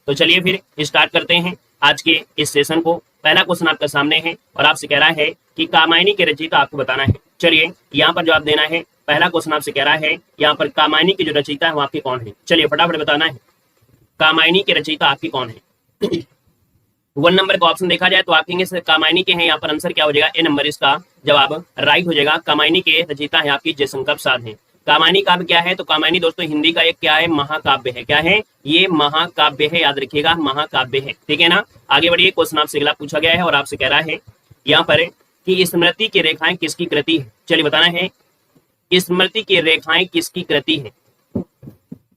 तो चलिए फिर स्टार्ट करते हैं आज के इस सेशन को। पहला क्वेश्चन आपके सामने है और आपसे कह रहा है कि कामायनी के रचयिता आपको बताना है। चलिए यहाँ पर जवाब देना है। पहला क्वेश्चन आपसे कह रहा है यहाँ पर कामायनी के जो रचयिता है वो आपके कौन है। चलिए फटाफट बताना है कामायनी के रचयिता आपके कौन है। 1 नंबर का ऑप्शन देखा जाए तो आप कहेंगे कामायनी के हैं, यहाँ पर आंसर क्या हो जाएगा, ए नंबर इसका जवाब राइट हो जाएगा। कामायनी के रचयिता है आपकी जयशंकर प्रसाद हैं। कामायनी काव्य क्या है, तो कामायनी दोस्तों हिंदी का एक क्या है, महाकाव्य है। क्या है ये, महाकाव्य है, याद रखिएगा महाकाव्य है, ठीक है ना। आगे बढ़िए, क्वेश्चन आपसे अगला पूछा गया है और आपसे कह रहा है यहाँ पर कि स्मृति की रेखाएं किसकी कृति है। चलिए बताना है स्मृति की रेखाएं किसकी कृति है।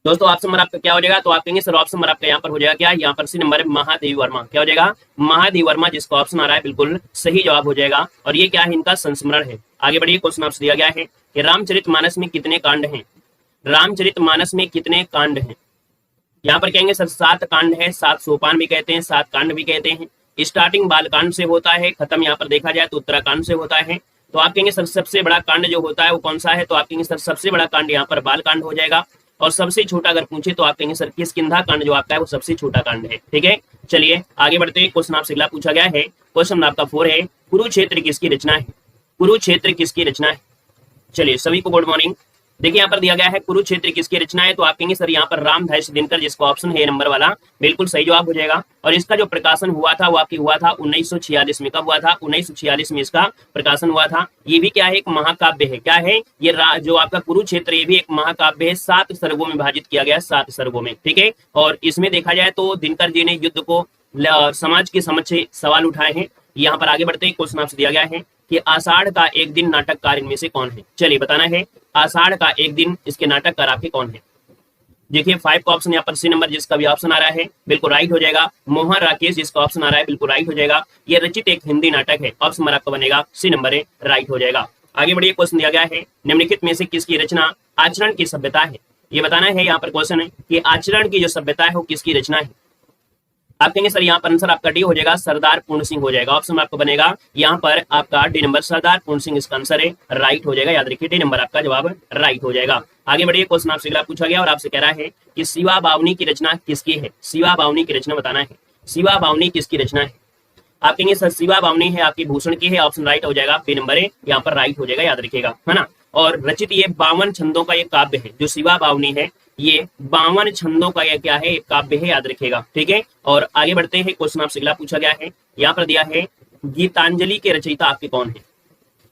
दोस्तों ऑप्शन नंबर आपका क्या हो जाएगा, तो आप कहेंगे सर ऑप्शन नंबर आपका यहाँ पर हो जाएगा क्या, यहाँ पर सी नंबर महादेवी वर्मा। क्या हो जाएगा, महादेवी वर्मा, जिसका ऑप्शन आ रहा है बिल्कुल सही जवाब हो जाएगा। और ये क्या है, इनका संस्मरण है। आगे बढ़िए, क्वेश्चन आपसे दिया गया है कि रामचरितमानस में कितने कांड हैं। रामचरितमानस में कितने कांड हैं। यहाँ पर कहेंगे सर 7 कांड है, 7 सोपान भी कहते हैं, 7 कांड भी कहते हैं। स्टार्टिंग बालकांड से होता है, खत्म यहाँ पर देखा जाए तो उत्तराकांड से होता है। तो आप कहेंगे सर सबसे बड़ा कांड जो होता है वो कौन सा है, तो आप कहेंगे सर सबसे बड़ा कांड यहाँ पर बालकांड हो जाएगा। और सबसे छोटा अगर पूछे तो आप कहेंगे सर किष्किंधा कांड जो आपका है वो सबसे छोटा कांड है, ठीक है। चलिए आगे बढ़ते हैं, क्वेश्चन आपसे अगला पूछा गया है। क्वेश्चन आपका 4 है, कुरुक्षेत्र किसकी रचना है। कुरुक्षेत्र किसकी रचना है। चलिए सभी को गुड मॉर्निंग। देखिए यहाँ पर दिया गया है कुरुक्षेत्र किसकी रचना है, तो आप कहेंगे सर यहाँ पर रामधारी दिनकर, जिसका ऑप्शन है नंबर वाला बिल्कुल सही जवाब हो जाएगा। और इसका जो प्रकाशन हुआ था वो आपकी हुआ था 1946 में। कब हुआ था, 1946 में इसका प्रकाशन हुआ था। ये भी क्या है, एक महाकाव्य है। क्या है ये, जो आपका कुरुक्षेत्र ये भी एक महाकाव्य है। 7 सर्गों में विभाजित किया गया है, 7 सर्गों में, ठीक है। और इसमें देखा जाए तो दिनकर जी ने युद्ध को समाज के समक्ष सवाल उठाए हैं। यहाँ पर आगे बढ़ते हैं, क्वेश्चन आपसे दिया गया है कि आषाढ़ का एक दिन नाटककार इनमें से कौन है। चलिए बताना है आषाढ़ का एक दिन इसके नाटककार आपके कौन है। देखिए 5 का ऑप्शन यहाँ पर सी नंबर, जिसका भी ऑप्शन आ रहा है बिल्कुल राइट हो जाएगा। मोहन राकेश, जिसका ऑप्शन आ रहा है बिल्कुल राइट हो जाएगा। ये रचित एक हिंदी नाटक है, ऑप्शन नंबर आपका बनेगा सी नंबर है, राइट हो जाएगा। आगे बढ़िए, क्वेश्चन दिया गया है निम्नलिखित में से किसकी रचना आचरण की सभ्यता है। ये बताना है, यहाँ पर क्वेश्चन है कि आचरण की जो सभ्यता है वो किसकी रचना है। आप कहेंगे सर यहाँ पर आंसर आपका डी हो जाएगा, सरदार पूर्ण सिंह हो जाएगा। ऑप्शन आपको बनेगा यहाँ पर आपका डी नंबर, सरदार पूर्ण सिंह इसका आंसर है, राइट हो जाएगा। याद रखिए डी नंबर आपका जवाब राइट हो जाएगा। आगे बढ़िए, क्वेश्चन आपसे अगला पूछा गया और आपसे कह रहा है कि शिवा बावनी की रचना किसकी है। शिवा बावनी की रचना बताना है, शिवा बावनी किसकी रचना है। आप कहेंगे सर शिवा बावनी है आपकी भूषण की है, ऑप्शन राइट हो जाएगा, बी नंबर है यहाँ पर राइट हो जाएगा, याद रखिएगा, है ना। और रचित ये 52 छंदों का ये काव्य है। जो शिवा बावनी है ये 52 छंदों का यह क्या है, एक काव्य है, याद रखिएगा, ठीक है। और आगे बढ़ते हैं, क्वेश्चन आपसे अगला पूछा गया है। यहाँ पर दिया है गीतांजलि के रचयिता आपके कौन है।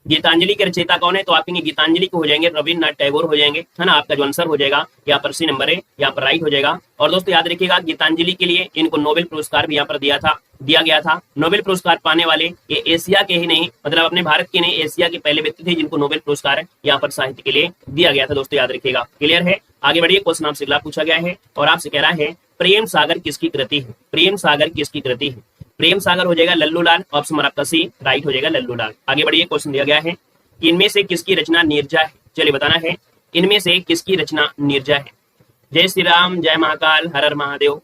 गीतांजलि के रचयिता कौन है, तो आप कहेंगे गीतांजलि को हो जाएंगे रविन्द्रनाथ टैगोर हो जाएंगे, है ना। आपका जो आंसर हो जाएगा यहाँ पर सी नंबर है, यहाँ पर राइट हो जाएगा। और दोस्तों याद रखिएगा गीतांजलि के लिए इनको नोबेल पुरस्कार भी यहाँ पर दिया गया था। नोबेल पुरस्कार पाने वाले ये एशिया के ही नहीं, मतलब अपने भारत के नहीं, एशिया के पहले व्यक्ति थे जिनको नोबेल पुरस्कार यहाँ पर साहित्य के लिए दिया गया था। दोस्तों याद रखिएगा, क्लियर है। आगे बढ़िए, क्वेश्चन आपसे अगला पूछा गया है और आपसे कह रहा है प्रेम सागर किसकी कृति है। प्रेम सागर किसकी कृति है। प्रेम सागर हो जाएगा लल्लू लाल, ऑप्शन नंबर आपका सी राइट हो जाएगा, लल्लू लाल। आगे बढ़िए, क्वेश्चन दिया गया है इनमें से किसकी रचना नीरजा है। चलिए बताना है इनमें से किसकी रचना नीरजा है। जय श्री राम, जय महाकाल, हर हर महादेव।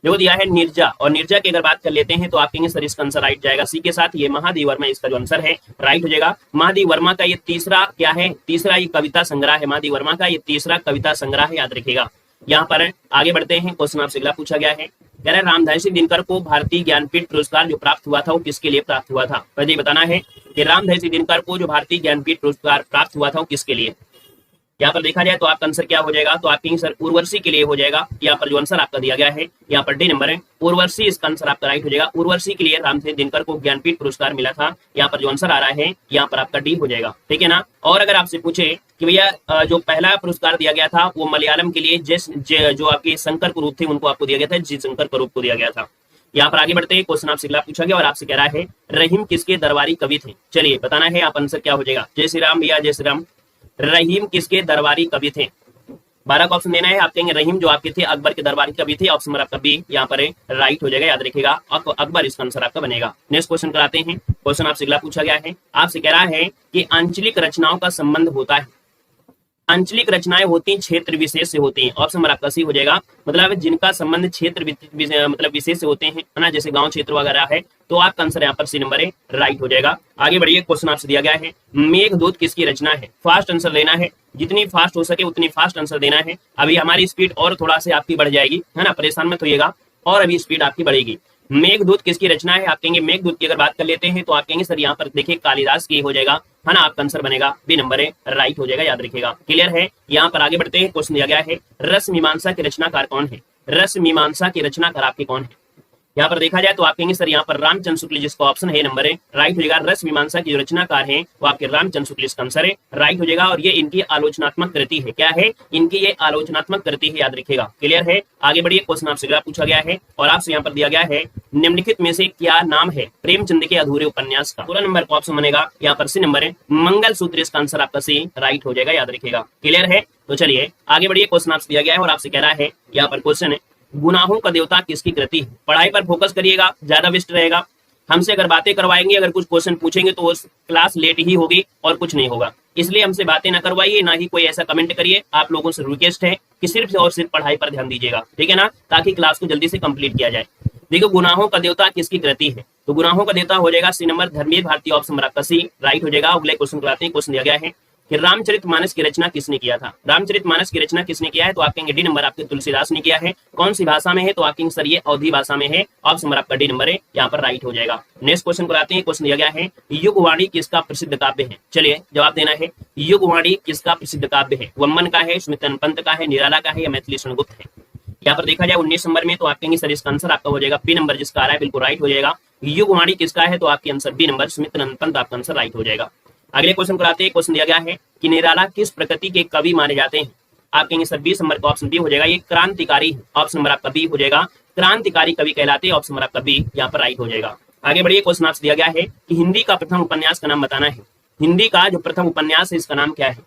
जो दिया है नीरजा, और नीरजा की अगर बात कर लेते हैं तो आप कहेंगे सर इसका आंसर राइट जाएगा सी के साथ, ये महादेवी वर्मा इसका जो आंसर है राइट हो जाएगा। महादेवी वर्मा का ये तीसरा क्या है, तीसरा ये कविता संग्रह है। महादेवी वर्मा का ये तीसरा कविता संग्रह है, याद रखिएगा। यहाँ पर आगे बढ़ते हैं, क्वेश्चन आपसे अगला पूछा गया है, कह रहा है रामधारी सिंह दिनकर को भारतीय ज्ञानपीठ पुरस्कार जो प्राप्त हुआ था वो किसके लिए प्राप्त हुआ था। पहले बताना है कि रामधारी सिंह दिनकर को जो भारतीय ज्ञानपीठ पुरस्कार प्राप्त हुआ था वो किसके लिए। यहाँ पर देखा जाए तो आपका आंसर क्या हो जाएगा, तो आप कहेंगे सर उर्वशी के लिए हो जाएगा। यहाँ पर जो आंसर आपका दिया गया है यहाँ पर डी नंबर है, उर्वशी इसका आंसर आपका राइट हो जाएगा। उर्वशी के लिए रामधारी दिनकर को ज्ञानपीठ पुरस्कार मिला था। यहाँ पर जो आंसर आ रहा है यहाँ पर आपका डी हो जाएगा, ठीक है ना। और अगर आपसे पूछे कि भैया जो पहला पुरस्कार दिया गया था वो मलयालम के लिए जो आपके शंकर कुरूप थे उनको आपको दिया गया था, जी शंकर कुरूप को दिया गया था। यहाँ पर आगे बढ़ते हैं, क्वेश्चन आपसे अगला पूछा गया और आपसे कह रहा है रहीम किसके दरबारी कवि थे। चलिए बताना है, आप आंसर क्या हो जाएगा। जय श्री राम भैया, जय श्री राम। रहीम किसके दरबारी कवि थे। 12 का ऑप्शन देना है। आप कहेंगे रहीम जो आपके थे अकबर के दरबारी कवि थे, ऑप्शन नंबर आपका बी यहाँ पर राइट हो जाएगा, याद रखिएगा। अकबर इसका आंसर आपका बनेगा। नेक्स्ट क्वेश्चन कराते हैं। क्वेश्चन आपसे अगला पूछा गया है, आपसे कह रहा है कि आंचलिक रचनाओं का संबंध होता है। आंचलिक रचनाएं होती हैं क्षेत्र विशेष से होती हैं, ऑप्शन नंबर आपका सी हो जाएगा। मतलब जिनका संबंध क्षेत्र मतलब विशेष से होते हैं, है ना, जैसे गांव क्षेत्र वगैरह है, तो आपका आंसर यहाँ पर सी नंबर है, राइट हो जाएगा। आगे बढ़िए, क्वेश्चन आपसे दिया गया है मेघदूत किसकी रचना है। फास्ट आंसर लेना है, जितनी फास्ट हो सके उतनी फास्ट आंसर देना है। अभी हमारी स्पीड और थोड़ा से आपकी बढ़ जाएगी, है ना, परेशान मत होइएगा। और अभी स्पीड आपकी बढ़ेगी। मेघदूत किसकी रचना है? आप कहेंगे मेघदूत की अगर बात कर लेते हैं तो आप कहेंगे सर यहाँ पर देखिए कालिदास की हो जाएगा, है ना, आपका आंसर बनेगा बी नंबर है, राइट हो जाएगा, याद रखिएगा। क्लियर है? यहाँ पर आगे बढ़ते हैं, क्वेश्चन दिया गया है रस मीमांसा के रचनाकार कौन है? रस मीमांसा के रचनाकार आपके कौन है? यहाँ पर देखा जाए तो आप कहेंगे सर यहाँ पर रामचंद्र शुक्ल, जिसका ऑप्शन है नंबर है, राइट हो जाएगा। रस मीमांसा के जो रचनाकार हैं वो आपके रामचंद्र शुक्ल, इसका आंसर है, राइट हो जाएगा। और ये इनकी आलोचनात्मक कृति है। क्या है? इनकी ये आलोचनात्मक कृति है, याद रखिएगा। क्लियर है? आगे बढ़िए, क्वेश्चन आपसे अगला पूछा गया है और आपसे यहाँ पर दिया गया है निम्नलिखित में से क्या नाम है प्रेमचंद के अधूरे उपन्यास का? पूरा नंबर का ऑप्शन बनेगा यहाँ पर सी नंबर है, मंगलसूत्र, इसका आंसर आपका सी राइट हो जाएगा, याद रखिएगा। क्लियर है? तो चलिए आगे बढ़िए, क्वेश्चन आपसे दिया गया है और आपसे कह रहा है यहाँ पर क्वेश्चन है गुनाहों का देवता किसकी कृति है? पढ़ाई पर फोकस करिएगा, ज्यादा बेस्ट रहेगा। हमसे अगर बातें करवाएंगे, अगर कुछ क्वेश्चन पूछेंगे तो क्लास लेट ही होगी और कुछ नहीं होगा, इसलिए हमसे बातें ना करवाइए, ना ही कोई ऐसा कमेंट करिए। आप लोगों से रिक्वेस्ट है कि सिर्फ और सिर्फ पढ़ाई पर ध्यान दीजिएगा, ठीक है ना, ताकि क्लास को जल्दी से कंप्लीट किया जाए। देखो गुनाहों का देवता किसकी कृति है? तो गुनाहों का देवता हो जाएगा C number Dharmvir Bharati, option number आपका सी राइट हो जाएगा। अगले क्वेश्चन को आते हैं। क्वेश्चन दिया गया है कि रामचरितमानस की रचना किसने किया था? रामचरितमानस की रचना किसने किया है? तो आप कहेंगे डी नंबर आपके तुलसीदास ने किया है। कौन सी भाषा में है? तो आप कहेंगे सर ये अवधी भाषा में है, ऑप्शन नंबर आपका डी नंबर है, यहाँ पर राइट हो जाएगा। नेक्स्ट क्वेश्चन को आते हैं। क्वेश्चन दिया गया है युगवाणी किसका प्रसिद्ध काव्य है? चलिए जवाब देना है। युगवाणी किसका प्रसिद्ध काव्य है? वम्मन का है, सुमितन पंत का है, निराला का है या मैथिली शरणगुप्त है? यहाँ पर देखा जाए 19 नंबर में तो आप कहेंगे सर इसका आंसर आपका हो जाएगा बी नंबर, जिसका आ रहा है बिल्कुल राइट हो जाएगा। युगवाणी किसका है? तो आपके आंसर बी नंबर, सुमितन पंत, आपका आंसर राइट हो जाएगा। अगले क्वेश्चन कराते हैं। क्वेश्चन दिया गया है कि निराला किस प्रकृति के कवि माने जाते हैं? आप कहेंगे सर 20 नंबर का ऑप्शन बी हो जाएगा, ये क्रांतिकारी है, ऑप्शन नंबर आपका बी हो जाएगा, क्रांतिकारी कवि कहलाते हैं, ऑप्शन नंबर आपका बी यहाँ पर राइट हो जाएगा। आगे बढ़िए, क्वेश्चन आपसे दिया गया है कि हिंदी का प्रथम उपन्यास का नाम बताना है। हिंदी का जो प्रथम उपन्यास है इसका नाम क्या है?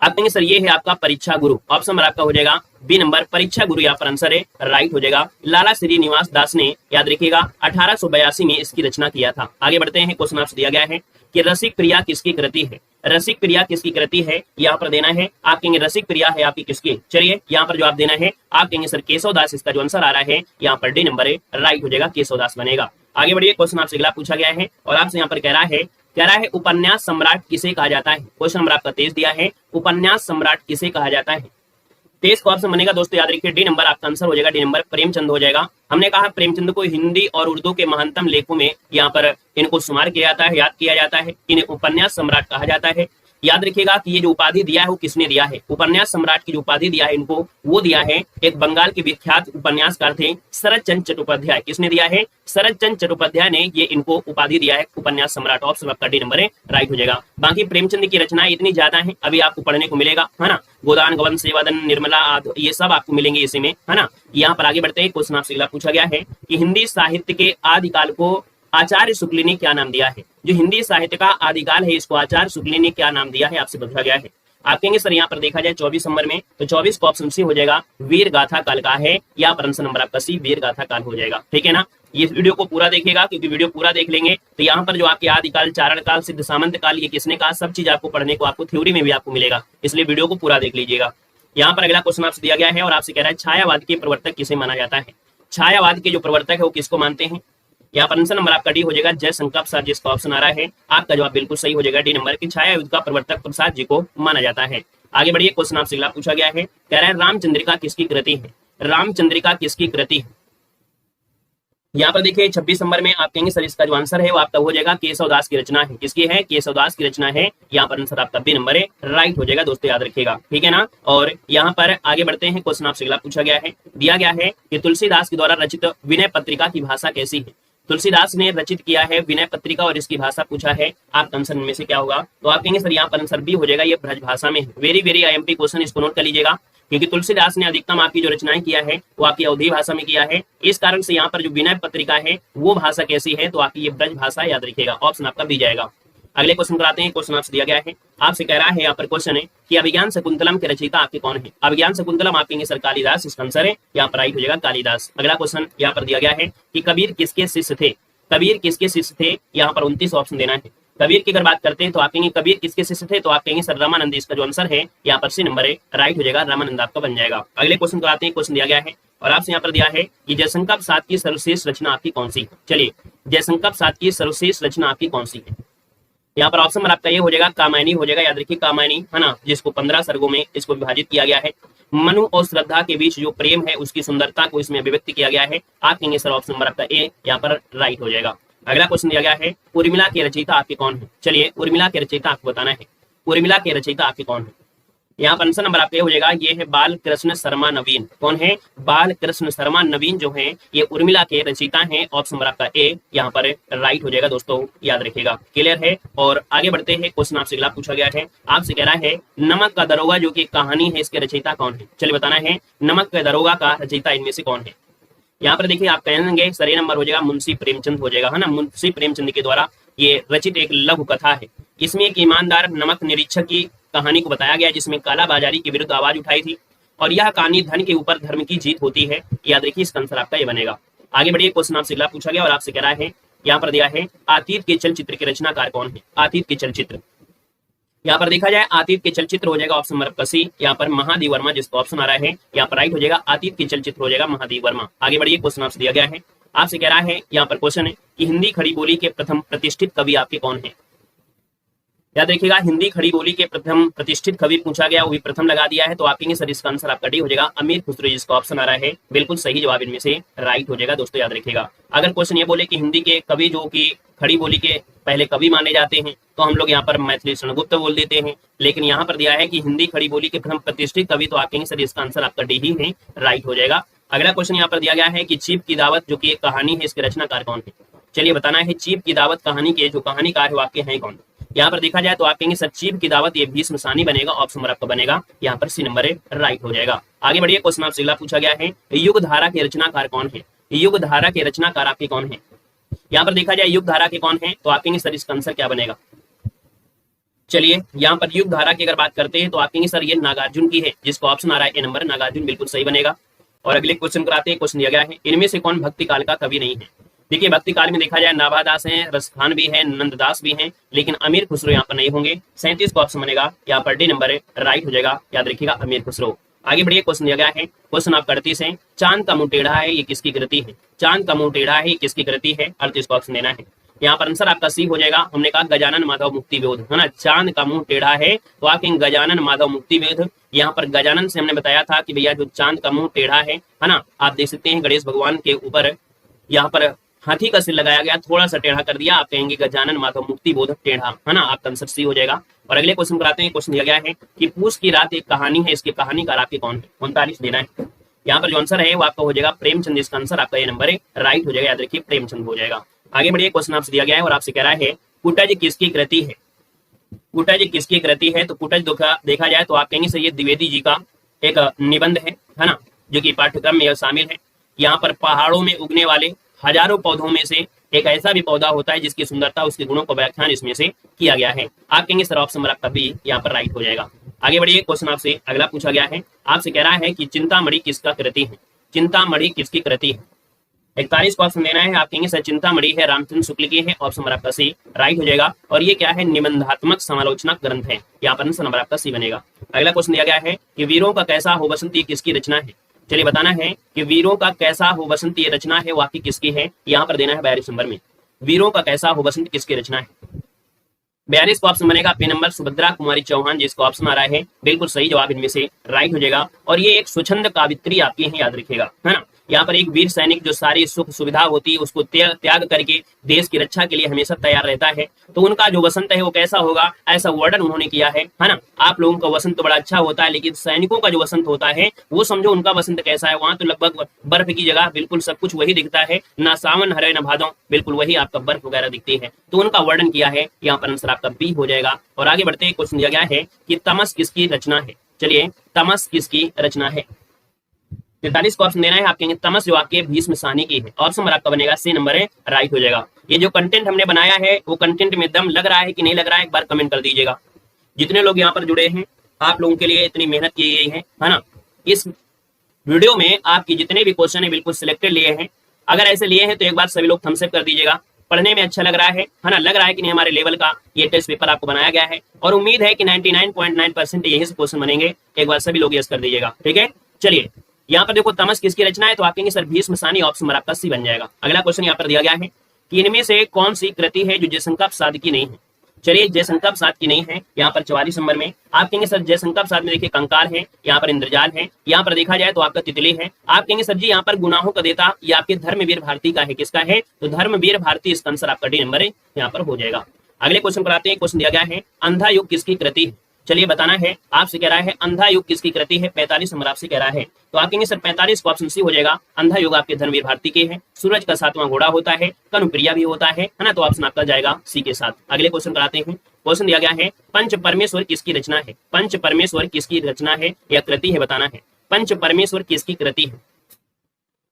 आप कहेंगे सर ये है आपका परीक्षा गुरु, ऑप्शन नंबर आपका हो जाएगा बी नंबर, परीक्षा गुरु यहाँ पर आंसर है, राइट हो जाएगा। लाला श्रीनिवास दास ने, याद रखिएगा, 1882 में इसकी रचना किया था। आगे बढ़ते हैं। क्वेश्चन आपसे दिया गया है कि रसिक प्रिया किसकी कृति है? रसिक प्रिया किसकी कृति है? यहाँ पर देना है। आप कहेंगे रसिक प्रिया है आपकी किसकी? चलिए यहाँ पर जवाब देना है। आप कहेंगे सर केशवदास, इसका जो आंसर आ रहा है यहाँ पर डी नंबर है, राइट हो जाएगा, केशवदास बनेगा। आगे बढ़िए, क्वेश्चन आपसे अगला पूछा गया है और आपसे यहाँ पर कह रहा है उपन्यास सम्राट किसे कहा जाता है? क्वेश्चन नंबर आपका 23 दिया है, उपन्यास सम्राट किसे कहा जाता है? 23 का ऑप्शन बनेगा दोस्तों, याद रखिए डी नंबर आपका आंसर हो जाएगा, डी नंबर प्रेमचंद हो जाएगा। हमने कहा प्रेमचंद को हिंदी और उर्दू के महानतम लेखों में यहाँ पर इनको शुमार किया जाता है, याद किया जाता है, इन्हें उपन्यास सम्राट कहा जाता है। याद रखिएगा कि ये जो उपाधि दिया है वो किसने दिया है? उपन्यास सम्राट की जो उपाधि दिया है इनको, वो दिया है एक बंगाल के विख्यात उपन्यासकार थे शरद चंद्र चट्टोपाध्याय। किसने दिया है? शरद चंद्र चट्टोपाध्याय ने ये इनको उपाधि दिया है उपन्यास सम्राट, ऑप्शन आपका डी नंबर है, राइट हो जाएगा। बाकी प्रेमचंद की रचनाएं इतनी ज्यादा है, अभी आपको पढ़ने को मिलेगा, है ना, गोदान गवन सेवादन निर्मला आदि, ये सब आपको मिलेंगे इसी में, है ना। यहाँ पर आगे बढ़ते हैं। क्वेश्चन आपसे अगला पूछा गया है कि हिंदी साहित्य के आदिकाल को आचार्य शुक्ल ने क्या नाम दिया है? जो हिंदी साहित्य का आदिकाल है इसको आचार्य शुक्ल ने क्या नाम दिया है, आपसे पूछा गया है। आप कहेंगे सर यहाँ पर देखा जाए 24 नंबर में तो 24 का ऑप्शन सी हो जाएगा, वीर गाथा काल का है, या पर आंसर नंबर आपका सी वीर गाथा काल हो जाएगा, ठीक है ना। ये वीडियो को पूरा देखिएगा, क्योंकि वीडियो पूरा देख लेंगे तो यहाँ पर जो आपके आदिकाल, चारण काल, सिद्ध सामंत काल, ये किसने कहा, सब चीज आपको पढ़ने को, आपको थ्योरी में भी आपको मिलेगा, इसलिए वीडियो को पूरा देख लीजिएगा। यहाँ पर अगला क्वेश्चन आपसे दिया गया है और आपसे कह रहा है छायावाद के प्रवर्तक किसे माना जाता है? छायावाद के जो प्रवर्तक है वो किसको मानते हैं? यहाँ पर आंसर नंबर आपका डी हो जाएगा, जयशंकर प्रसाद, जिसका ऑप्शन आ रहा है आपका जवाब बिल्कुल सही हो जाएगा, डी नंबर की छाया युद्ध का प्रवर्तक प्रसाद जी को माना जाता है। आगे बढ़िए, क्वेश्चन आपसे अगला पूछा गया है, कह रहा है रामचंद्रिका किसकी कृति है? रामचंद्रिका किसकी कृति है? यहाँ पर देखिए 26 नंबर में आप कहेंगे सर इसका जो आंसर है वो आपका हो जाएगा केशवदास की रचना है। किसकी है? केशवदास की रचना है, यहाँ पर आंसर आपका बी नंबर है, राइट हो जाएगा दोस्तों, याद रखिएगा, ठीक है ना। और यहाँ पर आगे बढ़ते हैं। क्वेश्चन आपसे अगला पूछा गया है, दिया गया है कि तुलसीदास के द्वारा रचित विनय पत्रिका की भाषा कैसी है? तुलसीदास ने रचित किया है विनय पत्रिका और इसकी भाषा पूछा है, आपका आंसर में से क्या होगा? तो आप कहेंगे सर यहाँ पर आंसर बी हो जाएगा, ये ब्रज भाषा में है। वेरी वेरी आईएमपी क्वेश्चन, इसको नोट कर लीजिएगा, क्योंकि तुलसीदास ने अधिकतम आपकी जो रचनाएं किया है वो आपकी अवधी भाषा में किया है, इस कारण से यहाँ पर जो विनय पत्रिका है वो भाषा कैसी है? तो आपकी ये ब्रज भाषा, याद रखिएगा, ऑप्शन आपका बी जाएगा। अगले क्वेश्चन कराते हैं। क्वेश्चन आपसे दिया गया है, आपसे कह रहा है यहाँ पर क्वेश्चन है कि अभिज्ञान शकुंतलम के रचयिता आपके कौन है? अभिज्ञान शकुंतलम आप कहेंगे सर कालिदास, इसका आंसर है यहाँ पर राइट हो जाएगा, कालिदास। अगला क्वेश्चन यहाँ पर दिया गया है कि कबीर किसके शिष्य थे? कबीर किसके शिष्य थे? यहाँ पर 29 ऑप्शन देना है। कबीर की अगर बात करते हैं तो आप कहेंगे कबीर किसके शिष्य थे? तो आप कहेंगे सर रामानंद, इसका जो आंसर है यहाँ पर सी नंबर है, राइट हो जाएगा, रामानंद आपका बन जाएगा। अगले क्वेश्चन को आते हैं। क्वेश्चन दिया गया है और आपसे यहाँ पर दिया है कि जयशंकर प्रसाद की सर्वश्रेष्ठ रचना आपकी कौन सी है? चलिए, जयशंकर प्रसाद की सर्वश्रेष्ठ रचना आपकी कौन सी है? यहाँ पर ऑप्शन नंबर आपका ये हो जाएगा कामायनी हो जाएगा, याद रखिए कामायनी है ना, जिसको 15 सर्गों में इसको विभाजित किया गया है। मनु और श्रद्धा के बीच जो प्रेम है उसकी सुंदरता को इसमें अभिव्यक्त किया गया है। आप कहेंगे सर ऑप्शन नंबर आपका ए यहाँ पर राइट हो जाएगा। अगला क्वेश्चन दिया गया है उर्मिला के रचयिता आपके कौन है। चलिए उर्मिला के रचयिता आपको बताना है, उर्मिला के रचयिता आपके कौन है। यहाँ पर आंसर नंबर आपका ये हो जाएगा, ये है बाल कृष्ण शर्मा नवीन। कौन है? बाल कृष्ण शर्मा नवीन जो है ये उर्मिला के रचयिता हैं। ऑप्शन नंबर आपका ए यहाँ पर राइट हो जाएगा दोस्तों, याद रखिएगा। क्लियर है। और आगे बढ़ते हैं, क्वेश्चन आपसे अगला पूछा गया है, आपसे कह रहा है नमक का दरोगा जो कि कहानी है इसके रचयिता कौन है। चलिए बताना है नमक का दरोगा का रचयिता इनमें से कौन है। यहाँ पर देखिए आप कहेंगे सर ये नंबर हो जाएगा मुंशी प्रेमचंद हो जाएगा, है ना। मुंशी प्रेमचंद के द्वारा ये रचित एक लघु कथा है। इसमें एक ईमानदार नमक निरीक्षक की कहानी को बताया गया जिसमें कालाबाजारी के विरुद्ध आवाज उठाई थी, और यह कहानी धन के ऊपर धर्म की जीत होती है। याद रखिए इसका आंसर आपका ये बनेगा। आगे बढ़िए, क्वेश्चन आपसे अगला पूछा गया और आपसे कह रहा है, यहाँ पर दिया है आतीत के चलचित्र के रचनाकार कौन है। आतीत के चलचित्र, यहाँ पर देखा जाए आतीत के चलचित्र हो जाएगा ऑप्शन नंबर आपका सी, यहाँ पर महादेव वर्मा जिसको ऑप्शन आ रहा है यहाँ पर राइट हो जाएगा। आतीत के चलचित्र हो जाएगा महादेव वर्मा। आगे बढ़िए, क्वेश्चन आपसे दिया गया है, आपसे कह रहा है यहाँ पर क्वेश्चन है कि हिंदी खड़ी बोली के प्रथम प्रतिष्ठित कवि आपके कौन है। याद रखिएगा हिंदी खड़ी बोली के प्रथम प्रतिष्ठित कवि पूछा गया, वो भी प्रथम लगा दिया है, तो आप कहेंगे सर इसका आंसर आपका डी हो जाएगा अमीर खुसरो जिसका ऑप्शन आ रहा है बिल्कुल सही जवाब इनमें से राइट हो जाएगा दोस्तों, याद रखिएगा। अगर क्वेश्चन ये बोले कि हिंदी के कवि जो कि खड़ी बोली के पहले कवि माने जाते हैं तो हम लोग यहाँ पर मैथिली शरणगुप्त बोल देते हैं, लेकिन यहाँ पर दिया है कि हिंदी खड़ी बोली के प्रथम प्रतिष्ठित कवि, तो आप कहेंगे सर इसका आंसर आपका डी ही है, राइट हो जाएगा। अगला क्वेश्चन यहाँ पर दिया गया है कि चीप की दावत जो कि एक कहानी है इसके रचनाकार कौन है। चलिए बताना है चीप की दावत कहानी के जो कहानीकार है वो आपके हैं कौन। यहाँ पर देखा जाए तो आप कहेंगे सर चीप की दावत ये भीष्म सानी बनेगा, ऑप्शन नंबर आपका बनेगा यहाँ पर सी नंबर राइट हो जाएगा। आगे बढ़िए, क्वेश्चन आपसे अगला पूछा गया है युग धारा के रचनाकार कौन है। युग धारा के रचनाकार आपके कौन है। यहाँ पर देखा जाए युग धारा के कौन है, तो आप कहेंगे सर इसका आंसर क्या बनेगा। चलिए यहाँ पर युग धारा की अगर बात करते हैं तो आप कहेंगे सर ये नागार्जुन की है, जिसको ऑप्शन आ रहा है ए नंबर नागार्जुन बिल्कुल सही बनेगा। और अगले क्वेश्चन कराते हैं, क्वेश्चन दिया गया है इनमें से कौन भक्ति काल का कवि नहीं है। देखिए भक्ति काल में देखा जाए नाभादास हैं, रसखान भी है, नंददास भी हैं, लेकिन अमीर खुसरो यहाँ पर नहीं होंगे। 37 को ऑप्शन बनेगा यहाँ पर डी नंबर राइट हो जाएगा, याद रखिएगा अमीर खुसरो। आगे बढ़िए, क्वेश्चन दिया गया है, क्वेश्चन आप 38 है, चांद का मुंह टेढ़ा है ये किसकी कृति है। चांद का मुंह टेढ़ा है ये किसकी कृति है, 38 को ऑप्शन देना है। यहाँ पर आंसर आपका सी हो जाएगा। हमने कहा गजानन माधव मुक्ति विरोध, है ना। चांद का मुंह टेढ़ा है तो आप कहेंगे गजानन माधव मुक्ति विरोध। यहाँ पर गजानन से हमने बताया था कि भैया जो चांद का मुंह टेढ़ा है ना, आप देख सकते हैं गणेश भगवान के ऊपर यहाँ पर हाथी का सिर लगाया गया, थोड़ा सा टेढ़ा कर दिया, आप कहेंगे गजानन माधव मुक्ति बोध टेढ़ा, है ना। आपका आंसर सी हो जाएगा। और अगले क्वेश्चन कराते हैं, क्वेश्चन दिया गया है कि पूस की रात एक कहानी है, इसके कहानीकार आपके कौन है। 39 देना है। यहाँ पर जो आंसर है वो आपका हो जाएगा प्रेमचंद, इसका आंसर आपका ये नंबर है राइट हो जाएगा, याद रखिए प्रेमचंद हो जाएगा। आगे बढ़िए, क्वेश्चन आपसे दिया गया है और आपसे कह रहा है कुटज किसकी कृति है। कुटज किसकी कृति है, तो कुटज देखा जाए तो आप कहेंगे सर ये द्विवेदी जी का एक निबंध है ना, जो कि पाठ्यक्रम में शामिल है। यहाँ पर पहाड़ों में उगने वाले हजारों पौधों में से एक ऐसा भी पौधा होता है जिसकी सुंदरता उसके गुणों का व्याख्यान इसमें से किया गया है। आप कहेंगे सर ऑप्शन नंबर आपका बी यहाँ पर राइट हो जाएगा। आगे बढ़िए, क्वेश्चन आपसे अगला पूछा गया है, आपसे कह रहा है कि चिंतामणि किसका कृति है। चिंतामणि किसकी कृति है। 41 को ऑप्शन देना है। आप कहेंगे सर चिंतामणि है रामचंद्र शुक्ल की है, ऑप्शन नंबर आपका सी राइट हो जाएगा। और ये क्या है, निबंधात्मक समालोचना ग्रंथ है, यहाँ पर आंसर नंबर आपका सी बनेगा। अगला क्वेश्चन दिया गया है कि वीरों का कैसा हो बसंत ये किसकी रचना है। चलिए बताना है कि वीरों का कैसा हो बसंत ये रचना है वाकई किसकी है, यहाँ पर देना है 42 नंबर में। वीरों का कैसा हो बसंत किसकी रचना है। 42 को ऑप्शन बनेगा पे नंबर सुभद्रा कुमारी चौहान, जिसको ऑप्शन आ रहा है बिल्कुल सही जवाब इनमें से राइट हो जाएगा। और ये एक स्वच्छंद कावित्री आपकी है, याद रखिएगा, है ना। यहाँ पर एक वीर सैनिक जो सारी सुख सुविधा होती है उसको त्याग करके देश की रक्षा के लिए हमेशा तैयार रहता है, तो उनका जो वसंत है वो कैसा होगा, ऐसा वर्णन उन्होंने किया है ना। आप लोगों का वसंत बड़ा अच्छा होता है, लेकिन सैनिकों का जो वसंत होता है वो समझो उनका वसंत कैसा है। वहां तो लगभग बर्फ की जगह बिल्कुल सब कुछ वही दिखता है, ना सावन हरे न भादों, बिल्कुल वही आपका बर्फ वगैरह दिखती है, तो उनका वर्णन किया है। यहाँ पर आंसर आपका बी हो जाएगा। और आगे बढ़ते क्वेश्चन दिया गया है कि तमस किसकी रचना है। चलिए तमस किसकी रचना है। 43 को ऑप्शन देना है। आप कहेंगे तमस जो आपके भीष्म सानी की है, ऑप्शन नंबर आपका बनेगा सी नंबर है राइट हो जाएगा। ये जो कंटेंट हमने बनाया है वो कंटेंट में दम लग रहा है कि नहीं लग रहा है, एक बार कमेंट कर दीजिएगा। जितने लोग यहाँ पर जुड़े हैं आप लोगों के लिए इतनी मेहनत की गई है ना। इस वीडियो में आपकी जितने भी क्वेश्चन है बिल्कुल सिलेक्टेड लिए हैं। अगर ऐसे लिए हैं तो एक बार सभी लोग थम्स अप कर दीजिएगा। पढ़ने में अच्छा लग रहा है ना, लग रहा है कि नहीं हमारे लेवल का ये टेस्ट पेपर आपको बनाया गया है, और उम्मीद है कि 99.9% यही से क्वेश्चन बनेंगे। एक बार सभी लोग यस कर दीजिएगा, ठीक है। चलिए यहाँ पर देखो तमस किसकी रचना है, तो आप कहेंगे सर भीष्म सानी, ऑप्शन नंबर आपका सी बन जाएगा। अगला क्वेश्चन यहाँ पर दिया गया है कि इनमें से कौन सी कृति है जो जयशंकर प्रसाद की नहीं है। चलिए जयशंकर प्रसाद की नहीं है, यहाँ पर 44 नंबर में। आप कहेंगे सर जयशंकर प्रसाद में देखिए कंकार है, यहाँ पर इंद्रजाल है, यहाँ पर देखा जाए तो आपका तितली है। आप कहेंगे सर जी यहाँ पर गुनाहों का देता ये आपके धर्मवीर भारती का है, किसका है? तो धर्मवीर भारती, इसका आंसर आपका डी नंबर है, यहाँ पर हो जाएगा। अगले क्वेश्चन पर आते हैं। क्वेश्चन दिया गया है अंधा युग किसकी कृति है? चलिए बताना है, आपसे कह रहा है अंधा युग किसकी कृति है? 45 नंबर आपसे कह रहा है। तो आप कहेंगे सर 45 को ऑप्शन सी हो जाएगा। अंधा युग आपके धर्मवीर भारती के है, सूरज का 7वां घोड़ा होता है, कनुप्रिया भी होता है ना, तो ऑप्शन आपका जाएगा सी के साथ। अगले क्वेश्चन पर आते हैं। क्वेश्चन दिया गया है पंच परमेश्वर किसकी रचना है? पंच परमेश्वर किसकी रचना है या कृति है, बताना है। पंच परमेश्वर किसकी कृति है?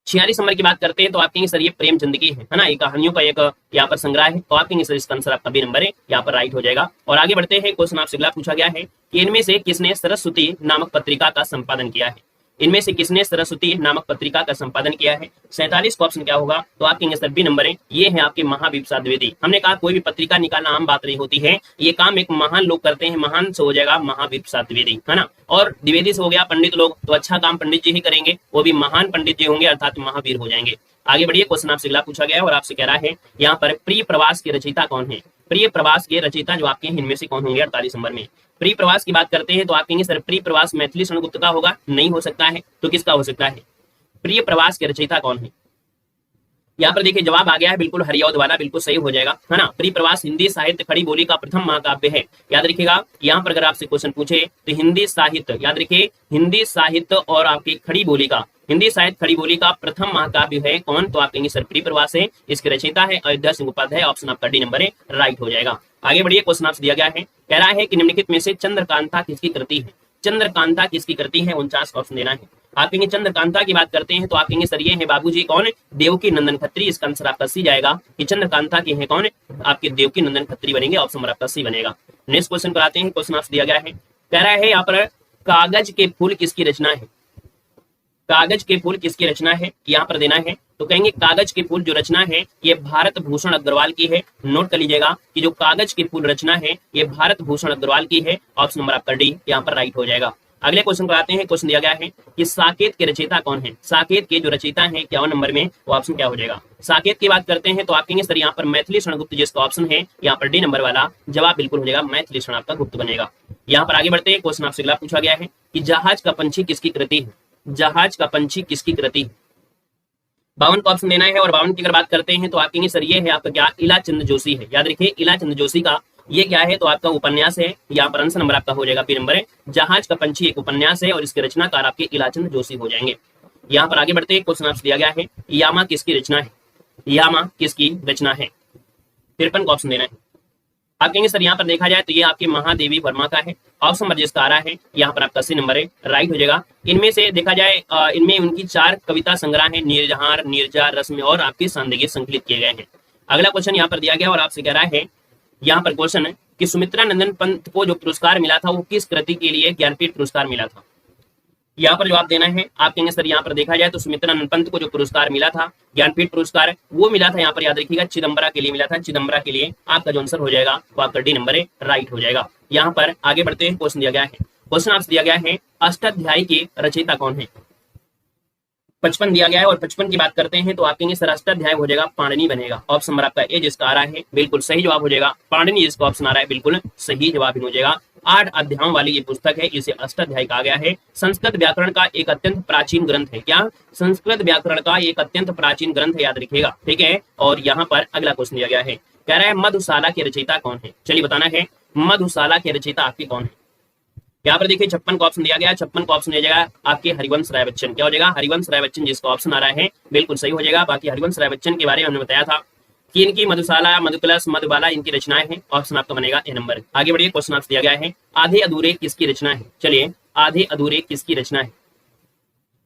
46 नंबर की बात करते हैं तो आप कहेंगे सर ये प्रेमचंद की है ना, ये कहानियों का एक यहाँ पर संग्रह है, तो आप कहेंगे सर इसका आंसर आपका बी नंबर है, यहाँ पर राइट हो जाएगा। और आगे बढ़ते हैं। क्वेश्चन आपसे अगला पूछा गया है कि इनमें से किसने सरस्वती नामक पत्रिका का संपादन किया है? इनमें से किसने सरस्वती नामक पत्रिका का संपादन किया है? 47 का ऑप्शन क्या होगा? तो आप कहेंगे सर बी नंबर है, ये है आपके महाविप्सा द्विवेदी। हमने कहा कोई भी पत्रिका निकालना आम बात नहीं होती है, ये काम एक महान लोग करते हैं, महान से हो जाएगा महाविप्सा द्विवेदी, है ना। और द्विवेदी से हो गया पंडित लोग, तो अच्छा काम पंडित जी ही करेंगे, वो भी महान पंडित जी होंगे, अर्थात महावीर हो जाएंगे। आगे बढ़िए। क्वेश्चन आपसे अगला पूछा गया है और आपसे कह रहा है यहाँ पर प्रिय प्रवास के रचयिता कौन है? प्रिय प्रवास के रचयिता जो आपके इनमें से कौन होंगे? 48 नंबर में। प्रिय प्रवास की बात करते हैं तो आप कहेंगे सर प्रिय प्रवास मैथिली शरण गुप्त का होगा, नहीं हो सकता है, तो किसका हो सकता है? प्रिय प्रवास के रचयिता कौन है? यहाँ पर देखिए जवाब आ गया है, बिल्कुल हरियौद वाला, बिल्कुल सही हो जाएगा, है ना। प्रिय प्रवास हिंदी साहित्य खड़ी बोली का प्रथम महाकाव्य है, याद रखिएगा। यहाँ पर अगर आपसे क्वेश्चन पूछे तो हिंदी साहित्य, याद रखिए हिंदी साहित्य और आपकी खड़ी बोली का, हिंदी साहित्य खड़ी बोली का प्रथम महाकाव्य है कौन? तो आप कहेंगे सर प्रिय प्रवास है, इसके रचयिता है अयोध्या सिंह उपाध्याय, ऑप्शन आपका डी नंबर है, राइट हो जाएगा। आगे बढ़िए। क्वेश्चन आपसे दिया गया है, कह रहा है कि निम्नलिखित में से चंद्रकांता किसकी कृति है? चंद्रकांता किसकी कृति है? 49 का ऑप्शन देना है। आप कहेंगे चंद्रकांता की बात करते हैं तो आप कहेंगे सर ये है बाबूजी कौन? देवकी नंदन खत्री, इसका आंसर आपका सी जाएगा कि चंद्रकांता की है कौन? आपके देवकी नंदन खत्री बनेंगे, ऑप्शन नंबर आपका सी बनेगा। नेक्स्ट क्वेश्चन पर आते हैं। क्वेश्चन आपसे दिया गया है, कह रहा है यहाँ पर कागज के फूल किसकी रचना है? कागज के फूल किसकी रचना है, यहाँ पर देना है। तो कहेंगे कागज के फूल जो रचना है ये भारत भूषण अग्रवाल की है। नोट कर लीजिएगा कि जो कागज के फूल रचना है ये भारत भूषण अग्रवाल की है, ऑप्शन नंबर आपका डी यहाँ पर राइट हो जाएगा। अगले क्वेश्चन पर आते हैं। क्वेश्चन दिया गया है कि साकेत के रचयिता कौन है? साकेत के जो रचयिता है 51 नंबर में, वो ऑप्शन क्या हो जाएगा? साकेत की बात करते हैं तो आप कहेंगे सर यहाँ पर मैथिली शरण गुप्त, जिसका ऑप्शन है यहाँ पर डी नंबर वाला, जवाब बिल्कुल हो जाएगा मैथिली शरण आपका गुप्त बनेगा। यहाँ पर आगे बढ़ते हैं। क्वेश्चन आपसे अगला पूछा गया है कि जहाज का पंछी किसकी कृति है? जहाज का पंछी किसकी कृति है? 52 का ऑप्शन देना है। और 52 की अगर बात करते हैं तो आप कहेंगे सर ये है आपका क्या? इलाचंद जोशी है, याद रखिए इलाचंद जोशी का ये क्या है? तो आपका उपन्यास है, यहाँ पर आंसर नंबर आपका हो जाएगा बी नंबर है। जहाज का पंछी एक उपन्यास है और इसके रचनाकार आपके इलाचंद जोशी हो जाएंगे। यहाँ पर आगे बढ़ते हैं। क्वेश्चन आपसे दिया गया है यामा किसकी रचना है? यामा किसकी रचना है? 53 का ऑप्शन देना है। आप कहेंगे सर यहाँ पर देखा जाए तो ये आपके महादेवी वर्मा का है, ऑप्शन नंबर जिसका आ रहा है यहाँ पर आपका सी नंबर है, राइट हो जाएगा। इनमें से देखा जाए इनमें उनकी 4 कविता संग्रह है, नीरजहार, नीरजा, रश्मि और आपकी संदेह संकलित किए गए हैं। अगला क्वेश्चन यहाँ पर दिया गया और आपसे कह रहा है यहाँ पर क्वेश्चन है कि सुमित्रा नंदन पंत को जो पुरस्कार मिला था वो किस कृति के लिए ज्ञानपीठ पुरस्कार मिला था? यहाँ पर जवाब देना है। आप कहेंगे सर यहाँ पर देखा जाए तो सुमित्रा नंदन पंत को जो पुरस्कार मिला था ज्ञानपीठ पुरस्कार वो मिला था यहाँ पर, याद रखिएगा चिदम्बरा के लिए मिला था। चिदम्बरा के लिए आपका जो आंसर हो जाएगा वो आपका डी नंबर है, राइट हो जाएगा। यहाँ पर आगे बढ़ते हैं। क्वेश्चन दिया गया है, क्वेश्चन आपसे दिया गया है अष्टाध्यायी के रचयिता कौन है? 55 दिया गया है और 55 की बात करते हैं तो आप कहेंगे सर अष्टाध्याय हो जाएगा पाणिनि बनेगा, ऑप्शन नंबर आपका ए जिसका आ रहा है बिल्कुल सही जवाब हो जाएगा। पाणिनि जिसका ऑप्शन आ रहा है बिल्कुल सही जवाब हो जाएगा। 8 अध्यायों वाली ये पुस्तक है, इसे अष्टाध्यायी कहा गया है। संस्कृत व्याकरण का एक अत्यंत प्राचीन ग्रंथ है। क्या? संस्कृत व्याकरण का एक अत्यंत प्राचीन ग्रंथ है, याद रखिएगा, ठीक है। और यहाँ पर अगला क्वेश्चन दिया गया है, कह रहा है मधुशाला के रचयिता कौन है? चलिए बताना है मधुशाला के रचयिता आपके कौन है? यहाँ पर देखिए 56 का ऑप्शन दिया गया है। 56 का ऑप्शन दिया जाएगा आपके हरिवंश राय बच्चन। क्या हो जाएगा? हरिवंश राय बच्चन जिसका ऑप्शन आ रहा है बिल्कुल सही हो जाएगा। बाकी हरिवंश राय बच्चन के बारे में हमने बताया था कि इनकी मधुशाला, मधुकलश, मधुबाला इनकी रचनाएं हैं, ऑप्शन आपका बनेगा ए नंबर। आगे बढ़िए। क्वेश्चन आपसे दिया गया है आधे अधूरे किसकी रचना है? चलिए आधे अधूरे किसकी रचना है?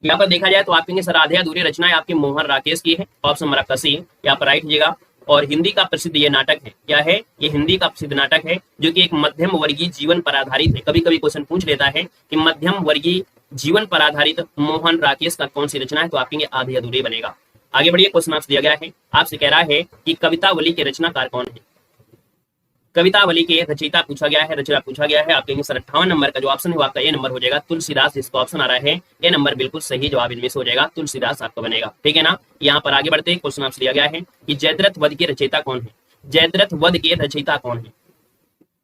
यहाँ पर देखा जाए तो आप कहेंगे सर आधे अधूरे रचना है आपके मोहन राकेश की है, ऑप्शन नंबर आपका सी यहाँ पर राइट लीजिएगा। और हिंदी का प्रसिद्ध ये नाटक है, क्या है? ये हिंदी का प्रसिद्ध नाटक है जो कि एक मध्यम वर्गीय जीवन पर आधारित है। कभी कभी क्वेश्चन पूछ लेता है कि मध्यम वर्गीय जीवन पर आधारित मोहन राकेश का कौन सी रचना है? तो आप कहेंगे आधे अधूरे बनेगा। आगे बढ़िए। क्वेश्चन आपसे दिया गया है, आपसे कह रहा है कि कवितावली के रचनाकार कौन है? कवितावली के रचयिता पूछा गया है, रचना पूछा गया है। आप कहेंगे सर 58 नंबर का जो ऑप्शन है वो आपका ए नंबर हो जाएगा, तुलसीदास जिसका ऑप्शन आ रहा है ए नंबर बिल्कुल सही जवाब इनमें से हो जाएगा, तुलसीदास आपका बनेगा, ठीक है ना। यहाँ पर आगे बढ़ते हैं। क्वेश्चन आपसे दिया गया है कि जयद्रथ वध के रचयिता कौन है? जयद्रथ वध के रचयिता कौन है?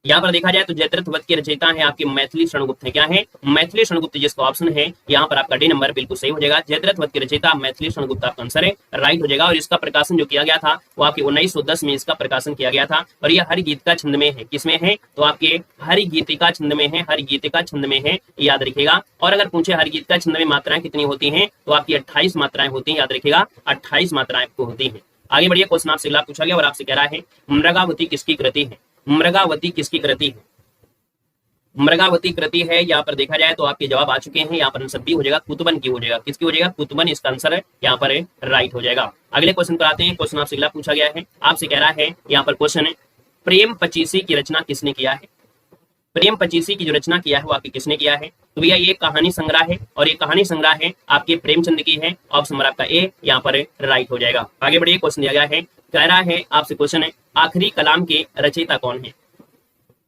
यहाँ पर देखा जाए तो जयद्रथ वध के रचयिता है आपके मैथिली शरणगुप्त है। क्या है? मैथिली शरणगुप्त जिसका ऑप्शन है यहाँ पर आपका डी नंबर बिल्कुल सही हो जाएगा। जयद्रथ वध के रचयिता मैथिली शरणगुप्त आपका आंसर है, राइट हो जाएगा। और इसका प्रकाशन जो किया गया था वो आपके 1910 में इसका प्रकाशन किया गया था और यह हरिगीतिका छंद में है। किसमें है? तो आपके हरिगीतिका छंद में है, हरिगीतिका छंद में है, याद रखिएगा। और अगर पूछे हरिगीतिका छंद में मात्राएं कितनी होती हैं तो आपकी 28 मात्राएं होती हैं, याद रखिएगा 28 मात्राएं आपको होती हैं। आगे बढ़िए, क्वेश्चन आपसे अगला पूछा गया और आपसे कह रहा है मृगावती किसकी कृति है? मृगावती किसकी कृति है? मृगावती कृति है, यहाँ पर देखा जाए तो आपके जवाब आ चुके हैं। यहाँ पर आंसर बी हो जाएगा, कुतुबन की हो जाएगा। किसकी हो जाएगा? कुतुबन इसका आंसर है, यहाँ पर राइट हो जाएगा। अगले क्वेश्चन पर आते हैं। क्वेश्चन आपसे अगला पूछा गया है, आपसे कह रहा है यहाँ पर क्वेश्चन है प्रेम पचीसी की रचना किसने किया है? प्रेम पचीसी की जो रचना किया है वो आपके किसने किया है? तो भैया ये कहानी संग्रह है और ये कहानी संग्रह है आपके प्रेमचंद की है। ऑप्शन नंबर आपका ए यहाँ पर राइट हो जाएगा। आगे बढ़िए, क्वेश्चन दिया गया है, कह रहा है आपसे क्वेश्चन है आखिरी कलाम के रचयिता कौन है?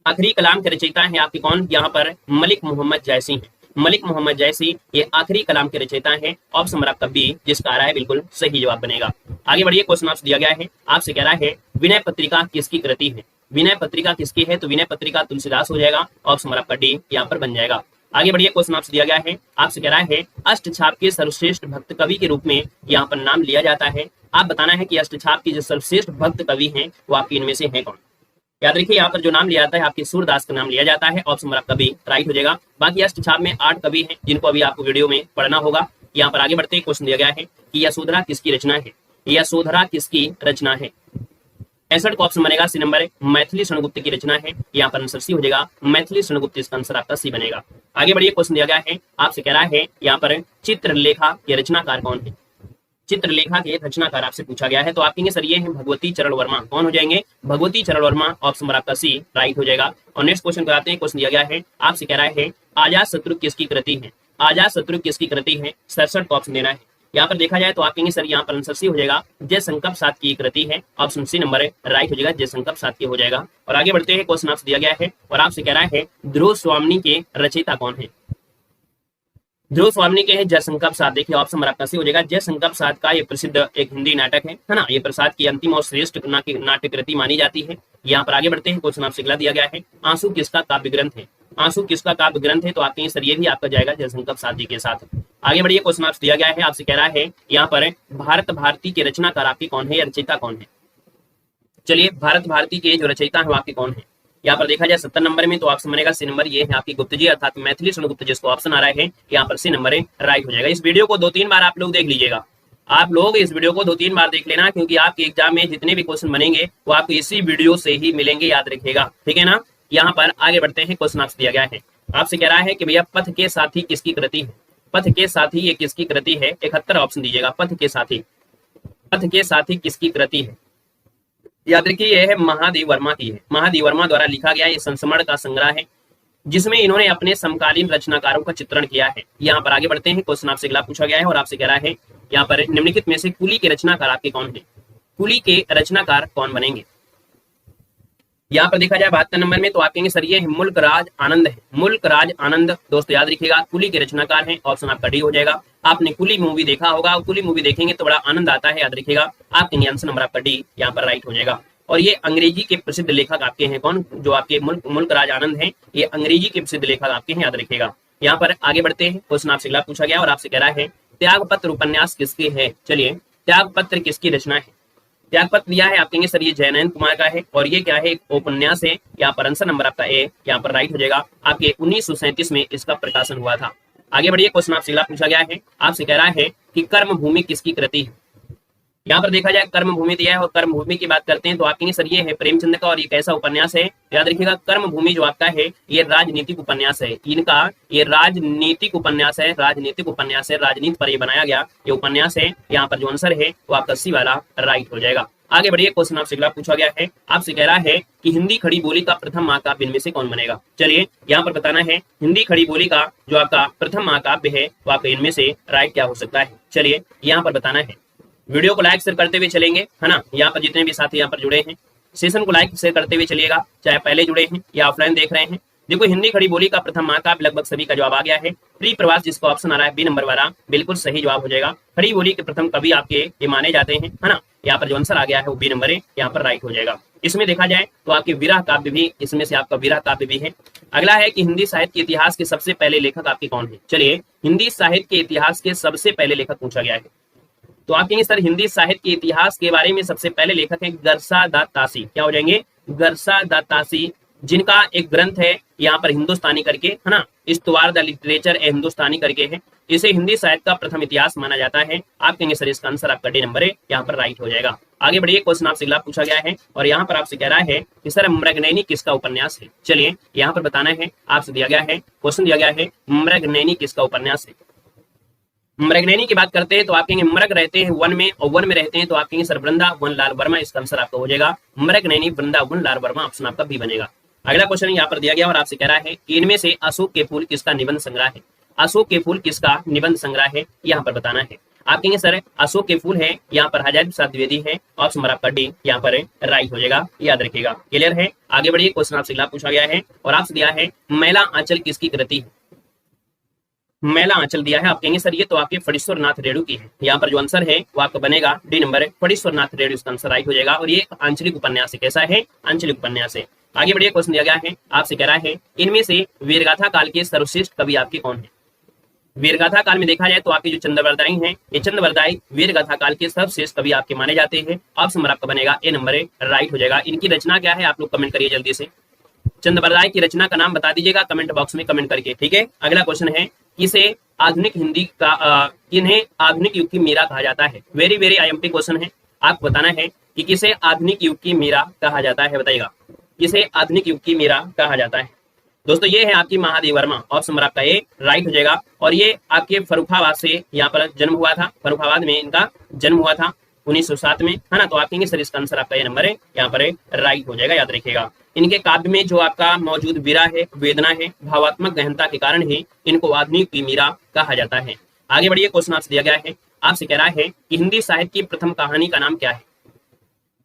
आखिरी कलाम के रचयिता है आपके कौन? यहाँ पर मलिक मोहम्मद जैसी है। मलिक मोहम्मद जैसी ये आखिरी कलाम के रचयिता है। ऑप्शन नंबर आपका बी जिसका आ रहा है बिल्कुल सही जवाब बनेगा। आगे बढ़िए, क्वेश्चन आपसे दिया गया है, आपसे कह रहा है विनय पत्रिका किसकी कृति है? विनय पत्रिका किसकी है? तो विनय पत्रिका तुलसीदास हो जाएगा। ऑप्शन नंबर आपका डी यहाँ पर बन जाएगा। आगे बढ़िए, क्वेश्चन आपसे दिया गया है, आपसे कह रहा है अष्टछाप के सर्वश्रेष्ठ भक्त कवि के रूप में यहाँ पर नाम लिया जाता है। आप बताना है कि अष्टछाप की जो सर्वश्रेष्ठ भक्त कवि हैं वो आपके इनमें से है कौन? याद रखिए, यहाँ पर जो नाम लिया जाता है आपके सूरदास का नाम लिया जाता है। ऑप्शन नंबर आपका बी राइट हो जाएगा। बाकी अष्टछाप में 8 कवि हैं जिनको अभी आपको वीडियो में पढ़ना होगा। यहाँ पर आगे बढ़ते हैं, क्वेश्चन दिया गया है कि यशोधरा किसकी रचना है? यशोधरा किसकी रचना है? 65 का ऑप्शन बनेगा सी नंबर, मैथिली शरणगुप्त की रचना है। यहाँ पर आंसर सी हो जाएगा, मैथिली शरणगुप्त इसका आंसर आपका सी बनेगा। आगे बढ़िए, क्वेश्चन दिया गया है, आपसे कह रहा है यहाँ पर चित्रलेखा के रचनाकार कौन है? चित्रलेखा के रचनाकार आपसे पूछा गया है। तो आप कहेंगे सर ये है भगवती चरण वर्मा। कौन हो जाएंगे? भगवती चरण वर्मा। ऑप्शन नंबर आपका सी राइट हो जाएगा। और नेक्स्ट क्वेश्चन पे आते हैं। क्वेश्चन दिया गया है, आपसे कह रहा है आजाद शत्रु किसकी कृति है? आजाद शत्रु किसकी कृति है? 67 का ऑप्शन देना है। यहाँ पर देखा जाए तो आप कहेंगे सर यहाँ पर आंसर सी हो जाएगा, जय संकल्प सात की कृति है। ऑप्शन सी नंबर राइट हो जाएगा, जय संकल्प सात की हो जाएगा। और आगे बढ़ते हैं, क्वेश्चन आपसे दिया गया है और आपसे कह रहा है ध्रुव स्वामी के रचयिता कौन है? ध्रुव स्वामी के हैं जय संकल्प सात। देखिए ऑप्शन नंबर आपका सी हो जाएगा, जय संकल्प सात का ये प्रसिद्ध एक हिंदी नाटक है ना। ये प्रसाद की अंतिम और श्रेष्ठ नाट्य कृति मानी जाती है। यहाँ पर आगे बढ़ते हैं, क्वेश्चन आपसे अगला दिया गया है, आंसू किसका काव्य ग्रंथ है? आंसू किसका काव्य ग्रंथ है? तो आप कहेंगे सर ये भी आपका जाएगा जय संकल्प सात जी के साथ। आगे बढ़िए, क्वेश्चन आपसे दिया गया है, आपसे कह रहा है यहाँ पर भारत भारती के रचनाकार आपके कौन है या रचयिता कौन है? चलिए, भारत भारती के जो रचयिता है वो आपके कौन है? यहाँ पर देखा जाए 70 नंबर में तो ऑप्शन बनेगा सी नंबर, ये है आपकी गुप्त जी अर्थात मैथिली शरणगुप्त जिसको ऑप्शन आ रहा है यहाँ पर सी नंबर राइट हो जाएगा। इस वीडियो को 2-3 बार आप लोग देख लीजिएगा। आप लोग इस वीडियो को 2-3 बार देख लेना, क्योंकि आपके एग्जाम में जितने भी क्वेश्चन बनेंगे वो आपको इसी वीडियो से ही मिलेंगे, याद रखिएगा, ठीक है ना। यहाँ पर आगे बढ़ते हैं, क्वेश्चन आपसे दिया गया है, आपसे कह रहा है कि भैया पथ के साथी किसकी कृति है? पथ के साथी ये किसकी कृति है? 71 ऑप्शन दीजिएगा। पथ के साथी, पथ के साथी किसकी कृति है? याद रखिए यह है महादेव वर्मा की है। महादेव वर्मा द्वारा लिखा गया ये संस्मरण का संग्रह है जिसमें इन्होंने अपने समकालीन रचनाकारों का चित्रण किया है। यहाँ पर आगे बढ़ते हैं, क्वेश्चन आपसे अगला पूछा गया है और आपसे कह रहा है यहाँ पर निम्नलिखित में से कुली के रचनाकार आपके कौन है? कुली के रचनाकार कौन बनेंगे? यहाँ पर देखा जाए 72 नंबर में तो आप कहेंगे सर ये मुल्क राज आनंद है। मुल्क राज आनंद दोस्तों याद रखिएगा कुली के रचनाकार हैं। ऑप्शन आपका डी हो जाएगा। आपने कुली मूवी देखा होगा, कुली मूवी देखेंगे तो बड़ा आनंद आता है, याद रखिएगा। आप कहेंगे आंसर नंबर आपका डी यहाँ पर राइट हो जाएगा। और ये अंग्रेजी के प्रसिद्ध लेखक आपके हैं कौन? जो आपके मुल्क राज आनंद है, ये अंग्रेजी के प्रसिद्ध लेखक आपके हैं, याद रखिएगा। यहाँ पर आगे बढ़ते हैं, क्वेश्चन आपसे अगला पूछा गया और आपसे कह रहा है त्यागपत्र उपन्यास किसके है? चलिए, त्यागपत्र किसकी रचना है? त्यागपत्र दिया है, आप कहेंगे सर ये जयनंद कुमार का है और ये क्या है? एक उपन्यास है। यहाँ पर आंसर नंबर आपका ए यहाँ पर राइट हो जाएगा। आपके 1937 में इसका प्रकाशन हुआ था। आगे बढ़िए, क्वेश्चन आपसे अगला पूछा गया है, आपसे कह रहा है कि कर्म भूमि किसकी कृति है? यहाँ पर देखा जाए कर्म भूमि दिया है और कर्म भूमि की बात करते हैं तो आप कहेंगे सर ये है प्रेमचंद का और ये कैसा उपन्यास है? याद रखिएगा कर्म भूमि जो आपका है ये राजनीतिक उपन्यास है। इनका ये राजनीतिक उपन्यास है, राजनीतिक उपन्यास है, राजनीति पर ये बनाया गया ये उपन्यास है। यहाँ पर जो आंसर है वो आपका सी वाला राइट हो जाएगा। आगे बढ़िए, क्वेश्चन आपसे अगला पूछा गया है, आपसे कह रहा है कि हिंदी खड़ी बोली का प्रथम महाकाव्य इनमें से कौन बनेगा? चलिए, यहाँ पर बताना है हिंदी खड़ी बोली का जो आपका प्रथम महाकाव्य है वो आपका इनमें से राइट क्या हो सकता है? चलिए, यहाँ पर बताना है। वीडियो को लाइक शेयर करते हुए चलेंगे, है ना। यहाँ पर जितने भी साथी यहाँ पर जुड़े हैं सेशन को लाइक शेयर करते हुए चलिएगा, चाहे पहले जुड़े हैं या ऑफलाइन देख रहे हैं। देखो हिंदी खड़ी बोली का प्रथम महाकाव्य लगभग सभी का जवाब आ गया है। प्री प्रवास जिसका ऑप्शन आ रहा है बी नंबर वाला बिल्कुल सही जवाब हो जाएगा। खड़ी बोली के प्रथम कवि आपके ये माने जाते हैं, है ना। यहाँ पर जो आंसर आ गया है वो बी नंबर है, यहाँ पर राइट हो जाएगा। इसमें देखा जाए तो आपके विरह काव्य भी, इसमें से आपका विरह काव्य भी है। अगला है कि हिंदी साहित्य के इतिहास के सबसे पहले लेखक आपके कौन है। चलिए, हिंदी साहित्य के इतिहास के सबसे पहले लेखक पूछा गया है, तो आप कहेंगे सर हिंदी साहित्य के इतिहास के बारे में सबसे पहले लेखक है गरसा दातासी। क्या हो जाएंगे? गरसा दातासी, जिनका एक ग्रंथ है यहाँ पर हिंदुस्तानी करके, है ना, इस्तवार द लिटरेचर ए हिंदुस्तानी करके है। इसे हिंदी साहित्य का प्रथम इतिहास माना जाता है। आप कहेंगे सर इसका आंसर आपका डी नंबर है, यहाँ पर राइट हो जाएगा। आगे बढ़िए, क्वेश्चन आपसे अगला पूछा गया है और यहाँ पर आपसे कह रहा है कि सर मृगनयनी किसका उपन्यास है। चलिए, यहाँ पर बताना है, आपसे दिया गया है, क्वेश्चन दिया गया है मृगनयनी किसका उपन्यास है। मृगनयनी की बात करते हैं तो आप कहेंगे मृग रहते हैं वन में और वन में रहते हैं, तो आप कहेंगे सर वृंदावन लाल वर्मा। इसका आंसर आपका हो जाएगा मृगनयनी वृंदावन लाल वर्मा, ऑप्शन आपका बी बनेगा। अगला क्वेश्चन यहाँ पर दिया गया और आपसे कह रहा है कि इनमें से अशोक के फूल किसका निबंध संग्रह है। अशोक के फूल किसका निबंध संग्रह है, यहाँ पर बताना है। आप कहेंगे सर अशोक के फूल है, यहाँ पर हजारी प्रसाद द्विवेदी है, ऑप्शन नंबर आपका डी यहाँ पर राइट हो जाएगा, याद रखिएगा। क्लियर है? आगे बढ़िए, क्वेश्चन आपसे अगला पूछा गया है और आपसे दिया है मैला आंचल किसकी कृति है। मैला आंचल दिया है, आप कहेंगे सर ये तो आपके फणीश्वर नाथ रेणु की है। यहाँ पर जो आंसर है वो आपका बनेगा डी नंबर है, फणीश्वर नाथ रेणु, इसका आंसर राइट हो जाएगा। और ये आंचलिक उपन्यास है। कैसा है? आंचलिक उपन्यास है। आगे बढ़िए, क्वेश्चन दिया गया है, आपसे कह रहा है इनमें से वीरगाथा काल के सर्वश्रेष्ठ कवि आपके कौन है। वीरगाथा काल में देखा जाए तो आपके जो चंद्रवरदाई हैं, ये चंद्रवरदाई वीरगाथा काल के सर्वश्रेष्ठ कवि आपके माने जाते हैं। ऑप्शन नंबर आपका बनेगा ए नंबर है, राइट हो जाएगा। इनकी रचना क्या है आप लोग कमेंट करिए जल्दी से। चंद्रवरदाई की रचना का नाम बता दीजिएगा कमेंट बॉक्स में कमेंट करके, ठीक है। अगला क्वेश्चन है, किसे आधुनिक हिंदी का किन्हें आधुनिक युग की मीरा कहा जाता है। वेरी वेरी आईएमपी क्वेश्चन है, आपको बताना है कि किसे आधुनिक युग की मीरा कहा जाता है, बताइएगा किसे आधुनिक युग की मीरा कहा जाता है। दोस्तों ये है आपकी महादेवी वर्मा, ऑप्शन नंबर आपका ए राइट हो जाएगा। और ये आपके फर्रुखाबाद से यहाँ पर जन्म हुआ था, फर्रुखाबाद में इनका जन्म हुआ था 1907 में, है ना। तो आप कहेंगे सर इसका आंसर आपका ये नंबर है, यहाँ पर राइट हो जाएगा, याद रखिएगा। इनके काव्य में जो आपका मौजूद विरह है, वेदना है, भावात्मक गहनता के कारण ही इनको आधुनिक की मीरा कहा जाता है। आगे बढ़िए, क्वेश्चन आपसे दिया गया है, आपसे कह रहा है कि हिंदी साहित्य की प्रथम कहानी का नाम क्या है।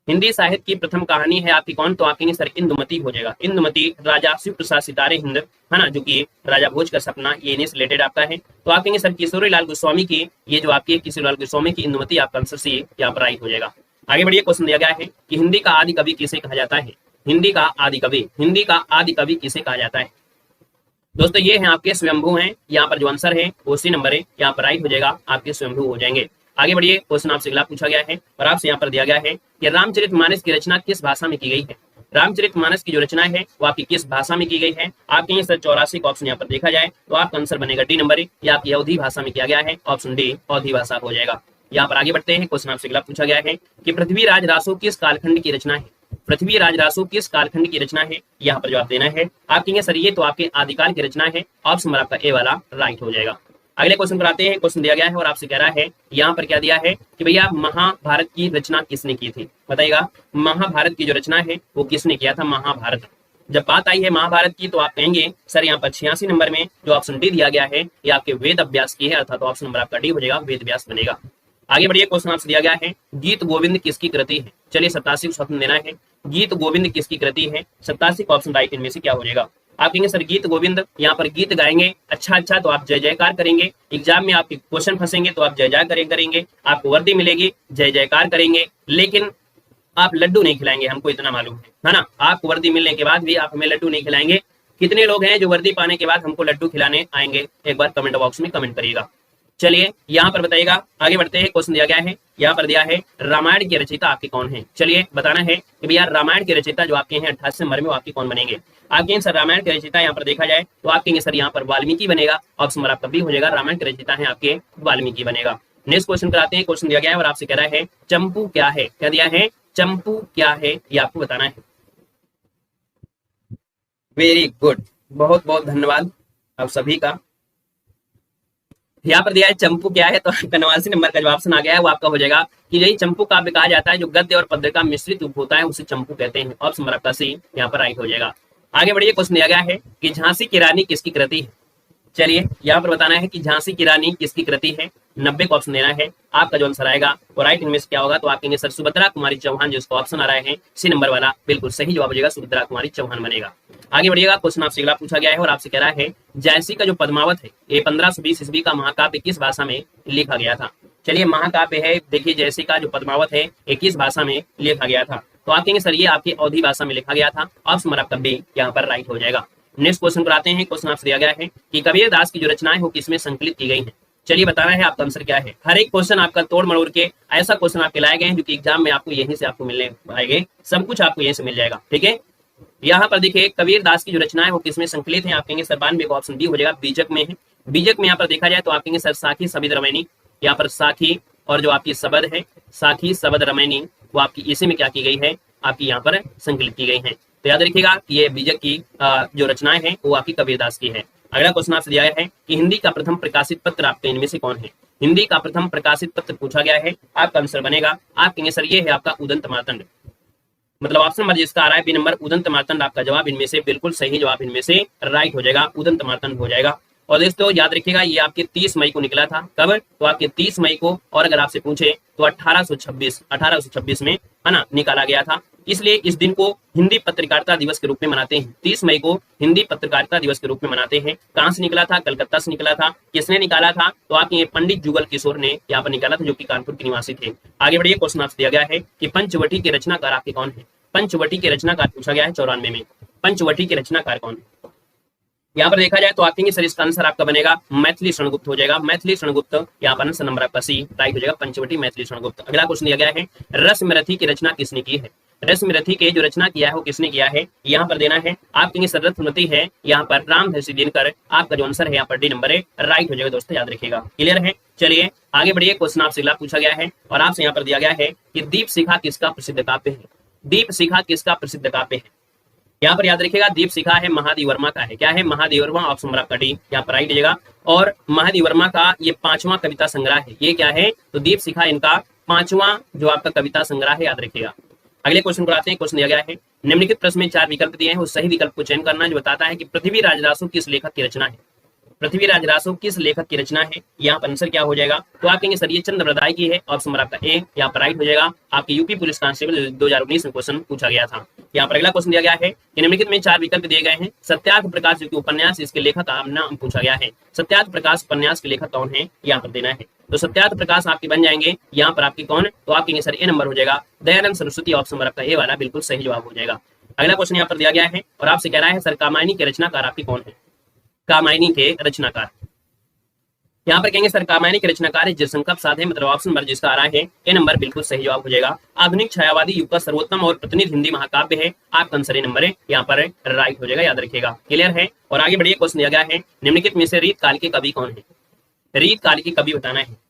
हिंदी साहित्य की प्रथम कहानी है आपकी कौन, तो आप कहेंगे सर इंदुमती हो जाएगा। इंदुमती राजा शिव प्रसाद सितारे हिंद, है ना, जो कि राजा भोज का सपना, ये इन्हीं से रिलेटेड आपका है। तो आप कहेंगे सर किशोरीलाल गोस्वामी की, ये जो आपकी किशोरीलाल गोस्वामी की इंदुमती, आपका आंसर सी यहाँ पर राइट हो जाएगा। आगे बढ़िए, क्वेश्चन दिया गया है कि हिंदी का आदि कवि किसे कहा जाता है। हिंदी का आदि कवि, हिंदी का आदि कवि किसे कहा जाता है। दोस्तों ये हैं आपके स्वयंभू हैं, यहाँ पर जो आंसर है वो सी नंबर है, यहाँ पर राइट हो जाएगा, आपके स्वयंभू हो जाएंगे। आगे बढ़िए, क्वेश्चन आपसे अगला पूछा गया है और आपसे यहाँ पर दिया गया है कि रामचरितमानस की रचना किस भाषा में की गई है। रामचरितमानस की जो रचना है वो आपकी किस भाषा में की गई है। आप कहेंगे सर 84 का ऑप्शन यहाँ पर देखा जाए तो आपका आंसर बनेगा डी नंबर है, ये आपकी अवधी भाषा में किया गया है, ऑप्शन डी अवधी भाषा हो जाएगा। यहाँ पर आगे बढ़ते हैं, क्वेश्चन आपसे अगला पूछा गया है कि पृथ्वीराज रासो किस कालखंड की रचना है। पृथ्वीराज रासो किस कालखंड की रचना है, यहाँ पर जवाब देना है। आप कहेंगे सर ये तो आपके आदिकाल की रचना है, ऑप्शन नंबर आपका ए वाला राइट हो जाएगा। अगले क्वेश्चन पर आते हैं, क्वेश्चन दिया गया है और आपसे कह रहा है यहाँ पर क्या दिया है कि भैया महाभारत की रचना किसने की थी, बताइएगा महाभारत की जो रचना है वो किसने किया था। महाभारत जब बात आई है महाभारत की तो आप कहेंगे सर यहाँ पर 86 नंबर में जो ऑप्शन डी दिया गया है ये आपके वेद अभ्यास की है, अर्थात ऑप्शन नंबर आपका डी हो जाएगा, वेद व्यास बनेगा। आगे बढ़िए, क्वेश्चन आपसे दिया गया है गीत गोविंद किसकी कृति है। चलिए 87 को स्वप्न देना है, गीत गोविंद किसकी कृति है, 87 का ऑप्शन राइट, इनमें से क्या हो जाएगा। आप कहेंगे सर गीत गोविंद, यहाँ पर गीत गाएंगे, अच्छा तो आप जय जयकार करेंगे, एग्जाम में आपके क्वेश्चन फंसेंगे तो आप जय जय करेंगे, आपको वर्दी मिलेगी, जय जयकार करेंगे, लेकिन आप लड्डू नहीं खिलाएंगे, हमको इतना मालूम है ना। आपको वर्दी मिलने के बाद भी आप हमें लड्डू नहीं खिलाएंगे। कितने लोग हैं जो वर्दी पाने के बाद हमको लड्डू खिलाने आएंगे, एक बार कमेंट बॉक्स में कमेंट करिएगा। चलिए यहाँ पर बताइएगा, आगे बढ़ते हैं, क्वेश्चन दिया गया है, यहाँ पर दिया है रामायण के रचयिता आपके कौन है। चलिए बताना है कि भैया रामायण के रचयिता जो आपके हैं 88 नंबर में, वो आपके कौन बनेंगे। आप कहेंगे सर रामायण के रचयिता यहाँ पर देखा जाए तो आप कहेंगे सर यहाँ पर वाल्मीकि बनेगा, ऑप्शन नंबर आपका बी हो जाएगा, रामायण के रचयिता है आपके वाल्मीकि बनेगा। नेक्स्ट क्वेश्चन कराते हैं, क्वेश्चन दिया गया है और आपसे कह रहा है चंपू क्या है, क्या दिया है, चंपू क्या है, ये आपको बताना है। वेरी गुड, बहुत बहुत धन्यवाद आप सभी का। यहाँ पर दिया है चंपू क्या है, तो 89 नंबर का जो ऑप्शन आ गया है वो आपका हो जाएगा कि यही चंपू काव्य कहा जाता है जो गद्य और पद्य का मिश्रित रूप होता है, उसे चंपू कहते हैं, ऑप्शन नंबर आपका सी यहाँ पर राइट हो जाएगा। आगे बढ़िए, क्वेश्चन दिया गया है कि झांसी की रानी किसकी कृति है। चलिए यहाँ पर बताना है कि झांसी की रानी किसकी कृति है, 90 का ऑप्शन देना है, आपका जो आंसर आएगा वो राइट इनमें से क्या होगा, तो आप कहेंगे सर सुभद्रा कुमारी चौहान, जिसको ऑप्शन आ रहा है सी नंबर वाला, बिल्कुल सही जवाब हो जाएगा, सुभद्रा कुमारी चौहान बनेगा। आगे बढ़िएगा, क्वेश्चन आपसे अगला पूछा गया है और आपसे कह रहा है जयसी का जो पद्मावत है ये 1520 ईस्वी का महाकाव्य किस भाषा में लिखा गया था। चलिए महाकाव्य है, देखिए जैसे का जो पद्मावत है 21 भाषा में लिखा गया था, तो आप कहेंगे सर ये आपकी अवधी भाषा में लिखा गया था। ऑप्शन नंबर आपका बी यहाँ पर राइट हो जाएगा। नेक्स्ट क्वेश्चन पर आते हैं। क्वेश्चन आपसे दिया गया है कि कबीर दास की जो रचनाएं हो किसमें संकलित की गई हैं। चलिए बताना है आपका आंसर क्या है। हर एक क्वेश्चन आपका तोड़ मरोड़ के ऐसा क्वेश्चन आपके लाए गए हैं जो कि एग्जाम में आपको यहीं से आपको मिलने आएंगे, सब कुछ आपको यहीं से मिल जाएगा। ठीक है, यहाँ पर देखिए कबीर दास की जो रचनाएं वो किसमें संकलित है। आप कहेंगे सर 92 का ऑप्शन बी हो जाएगा, बीजक में है। बीजक में यहाँ पर देखा जाए तो आप कहेंगे सर साखी सबित रमैनी, यहाँ पर साखी और जो आपकी सबद है साखी सबद रमैनी वो आपकी इसी में क्या की गई है, आपकी यहाँ पर संकलित की गई है। तो याद रखिएगा कि ये बीजक की जो रचनाएं हैं वो आपकी कबीर दास की है। अगला क्वेश्चन आपसे दिया गया है कि हिंदी का प्रथम प्रकाशित पत्र आपके इनमें से कौन है। हिंदी का प्रथम प्रकाशित पत्र पूछा गया है, आपका आंसर बनेगा, आप कहेंगे सर ये है आपका उदंत मार्तंड, मतलब ऑप्शन नंबर जिसका आ रहा है बी नंबर उदंत मार्तंड आपका जवाब इनमें से बिल्कुल सही जवाब इनमें से राइट हो जाएगा, उदंत मार्तंड हो जाएगा। और दोस्तों याद रखिएगा ये आपके 30 मई को निकला था। कब? तो आपके 30 मई को, और अगर आपसे पूछे तो 1826 में है ना निकाला गया था। इसलिए इस दिन को हिंदी पत्रकारिता दिवस के रूप में मनाते हैं। 30 मई को हिंदी पत्रकारिता दिवस के रूप में मनाते हैं। कहां से निकला था? कलकत्ता से निकला था। किसने निकाला था? तो आपके ये पंडित जुगल किशोर ने यहाँ पर निकाला था, जो कि कानपुर के निवासी थे। आगे बढ़िए, क्वेश्चन आपसे दिया गया है कि पंचवटी के रचनाकार आपके कौन है। पंचवटी के रचनाकार पूछा गया है 94 में। पंचवटी के रचनाकार कौन है? यहाँ पर देखा जाए तो आप कहेंगे सर इसका आंसर आपका बनेगा मैथिली शरणगुप्त हो जाएगा। मैथिली शरणगुप्त यहाँ पर आंसर नंबर आपका सी राइट हो जाएगा, पंचवटी मैथिली शरणगुप्त। अगला क्वेश्चन दिया गया है रसमरथी की रचना किसने की है। रसमरथी के जो रचना किया है वो किसने किया है, यहाँ पर देना है। आप कहेंगे सर रसमरथी है यहाँ पर रामधसी दिनकर, आपका जो आंसर है यहाँ पर डी नंबर है राइट हो जाएगा। दोस्तों याद रखिएगा, क्लियर है। चलिए आगे बढ़िए, क्वेश्चन आपसे अगला पूछा गया है और आपसे यहाँ पर दिया गया है कि दीप शिखा किसका प्रसिद्ध काव्य है। दीप शिखा किसका प्रसिद्ध काव्य है। यहाँ पर याद रखिएगा दीप शिखा है महादेव वर्मा का है। क्या है? महादेव वर्मा, ऑप्शन नंबर आपका डी यहाँ पर राइट जाएगा। और महादेव वर्मा का ये 5वां कविता संग्रह है। ये क्या है? तो दीप शिखा इनका 5वां जो आपका कविता संग्रह है, याद रखिएगा। अगले क्वेश्चन पर आते हैं। क्वेश्चन दिया गया है निम्नलिखित प्रश्न में 4 विकल्प दिए हैं, उस सही विकल्प को चयन करना जो बताता है कि पृथ्वी राजरासो किस लेखक की रचना है। पृथ्वी राजरासो किस लेखक की रचना है, यहाँ पर आंसर क्या हो जाएगा? तो आप कहेंगे सर ये चंद्रप्रदाय की है, ऑप्शन नंबर आपका ए यहाँ पर राइट हो जाएगा। आपकी यूपी पुलिस कांस्टेबल 2019 में क्वेश्चन पूछा गया था। यहाँ पर अगला क्वेश्चन दिया गया है कि निम्नलिखित में 4 विकल्प दिए गए हैं। सत्यार्थ प्रकाश जो कि उपन्यास, इसके लेखक का नाम पूछा गया है। सत्यार्थ प्रकाश उपन्यास के लेखक कौन है, यहाँ पर देना है। तो सत्यार्थ प्रकाश आपके बन जाएंगे यहाँ पर आपकी कौन, तो आप कहेंगे सर ए नंबर हो जाएगा दयानंद सरस्वती, ऑप्शन नंबर आपका ए वाला बिल्कुल सही जवाब हो जाएगा। अगला क्वेश्चन यहाँ पर दिया गया है और आपसे कह रहा है सर कामायनी के रचनाकार आपकी कौन है। कामायनी के रचनाकार यहाँ पर कहेंगे सर कामायनी के रचनाकार जयशंकर प्रसाद है, मतलब ऑप्शन नंबर जिसका आ रहा है ए नंबर बिल्कुल सही जवाब हो जाएगा। आधुनिक छायावादी युग का सर्वोत्तम और प्रतिनिधि हिंदी महाकाव्य है, आपका आंसर ए नंबर है यहाँ पर राइट हो जाएगा, याद रखिएगा, क्लियर है। और आगे बढ़िए, क्वेश्चन दिया गया है निम्नलिखित में से रीत काल के कवि कौन है। रीत काल के कवि बताना है।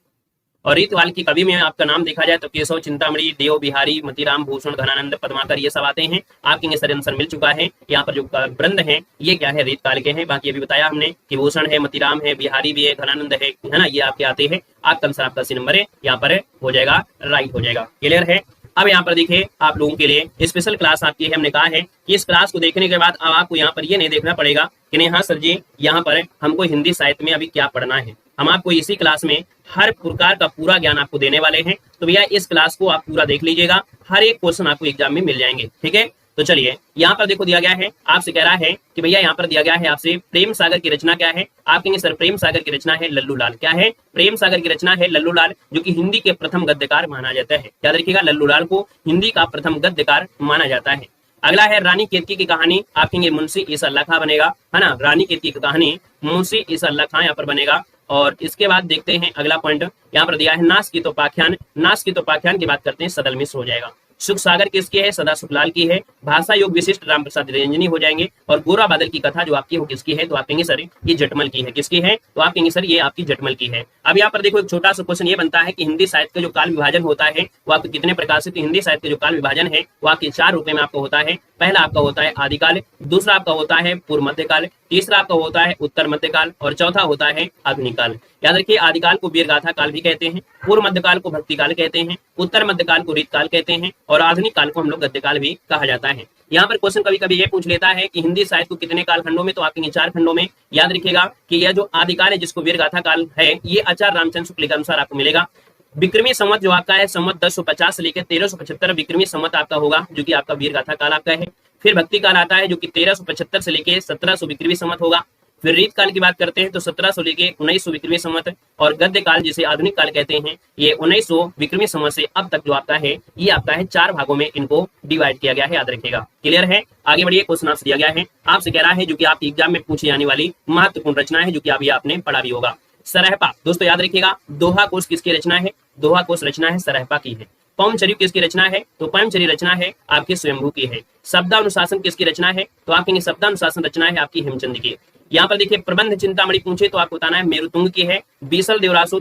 और रीत काल के कवि में आपका नाम देखा जाए तो केशव, चिंतामणि, देव बिहारी, मतीराम, भूषण, घनानंद, पद्माकर, ये सब आते हैं। आपके सर आंसर मिल चुका है। यहाँ पर जो वृंद है ये क्या है, रीत काल के हैं। बाकी अभी बताया हमने कि भूषण है, मतीराम है, बिहारी भी है, घनानंद है ना, ये आपके आते हैं। आपका आंसर आपका सी नंबर है यहाँ पर हो जाएगा, राइट हो जाएगा, क्लियर है। अब यहाँ पर देखिए आप लोगों के लिए स्पेशल क्लास आपकी है। हमने कहा है कि इस क्लास को देखने के बाद अब आपको यहाँ पर ये नहीं देखना पड़ेगा कि नहीं हाँ सर जी यहाँ पर हमको हिंदी साहित्य में अभी क्या पढ़ना है। हम आपको इसी क्लास में हर प्रकार का पूरा ज्ञान आपको देने वाले हैं। तो भैया इस क्लास को आप पूरा देख लीजिएगा, हर एक क्वेश्चन आपको एग्जाम में मिल जाएंगे, ठीक है। तो चलिए यहाँ पर देखो दिया गया है, आपसे कह रहा है कि भैया यहाँ पर दिया गया है आपसे प्रेम सागर की रचना क्या है। आप कहेंगे सर प्रेम सागर की रचना है लल्लू लाल। क्या है? प्रेम सागर की रचना है लल्लू लाल, जो कि हिंदी के प्रथम गद्यकार माना जाता है। याद रखिएगा लल्लू लाल को हिंदी का प्रथम गद्यकार माना जाता है। अगला है रानी केतकी की कहानी। आप कहेंगे मुंशी ईसा अल्लाह खां बनेगा, है ना। रानी केतकी की कहानी मुंशी ईसा अल्लाह खां यहाँ पर बनेगा। और इसके बाद देखते हैं अगला पॉइंट यहाँ पर दिया है नास की तोपाख्यान। नास की तोपाख्यान की बात करते हैं सदल मिश्र हो जाएगा। सुख सागर किसकी है? सदा सुखलाल की है। भाषा योग विशिष्ट राम प्रसाद रंजनी हो जाएंगे। और गोरा बादल की कथा जो आपकी हो किसकी है? तो आप कहेंगे सर ये जटमल की है। किसकी है? तो आप कहेंगे सर ये आपकी जटमल की है। अब यहाँ पर देखो एक छोटा सा क्वेश्चन ये बनता है कि हिंदी साहित्य का जो काल विभाजन होता है वो आपके कितने प्रकार से? तो हिंदी साहित्य का जो काल विभाजन है वो आपके 4 रूप में आपका होता है। पहला आपका होता है आदिकाल, दूसरा आपका होता है पूर्व मध्यकाल, तीसरा आपका होता है उत्तर मध्यकाल और चौथा होता है आधुनिक काल। याद रखिए आदिकाल को वीरगाथा काल भी कहते हैं, पूर्व मध्यकाल को भक्ति काल कहते हैं, उत्तर मध्यकाल को रीत काल कहते हैं और आधुनिक काल को हम लोग गद्य काल भी कहा जाता है। यहाँ पर क्वेश्चन कभी कभी ये पूछ लेता है कि हिंदी साहित्य को कितने काल खंडों में? तो आपके 4 खंडों में। याद रखिएगा कि यह जो आदिकाल है जिसको वीरगाथा काल है ये आचार्य रामचंद्र शुक्ल के अनुसार आपको मिलेगा। विक्रमी संवत जो आपका है संवत 1050 से लेकर 1375 विक्रमी संवत आपका होगा, जो कि आपका वीरगाथा काल आपका है। फिर भक्ति काल आता है जो कि 1375 से लेकर 1700 विक्रमी संवत होगा। फिर रीत काल की बात करते हैं तो 1700 लेके 1900 विक्रमी संवत, और गद्य काल जिसे आधुनिक काल कहते हैं ये 1900 विक्रमी संवत से अब तक जो आपका है ये आपका है 4 भागों में इनको डिवाइड किया गया है, याद रखिएगा। क्लियर है? आगे बढ़िए, क्वेश्चन आपसे दिया गया है, आपसे कह रहा है जो कि आपके एग्जाम में पूछी जाने वाली महत्वपूर्ण रचना है जो कि अभी आपने पढ़ा भी होगा। सरहपा, दोस्तों याद रखिएगा, दोहा कोश किसकी रचना है? दोहा कोश रचना है सरहपा की है। पवनचर्यु किसकी रचना है? तो पवनचर्यु रचना है आपके स्वयंभू की है। शब्दानुशासन किसकी रचना है? तो आप कहेंगे शब्दानुशासन रचना है आपकी हेमचंद की। यहाँ पर देखिए प्रबंध चिंतामणि पूछे तो आपको बताना है मेरुतुंग की है। बीसल देवरासु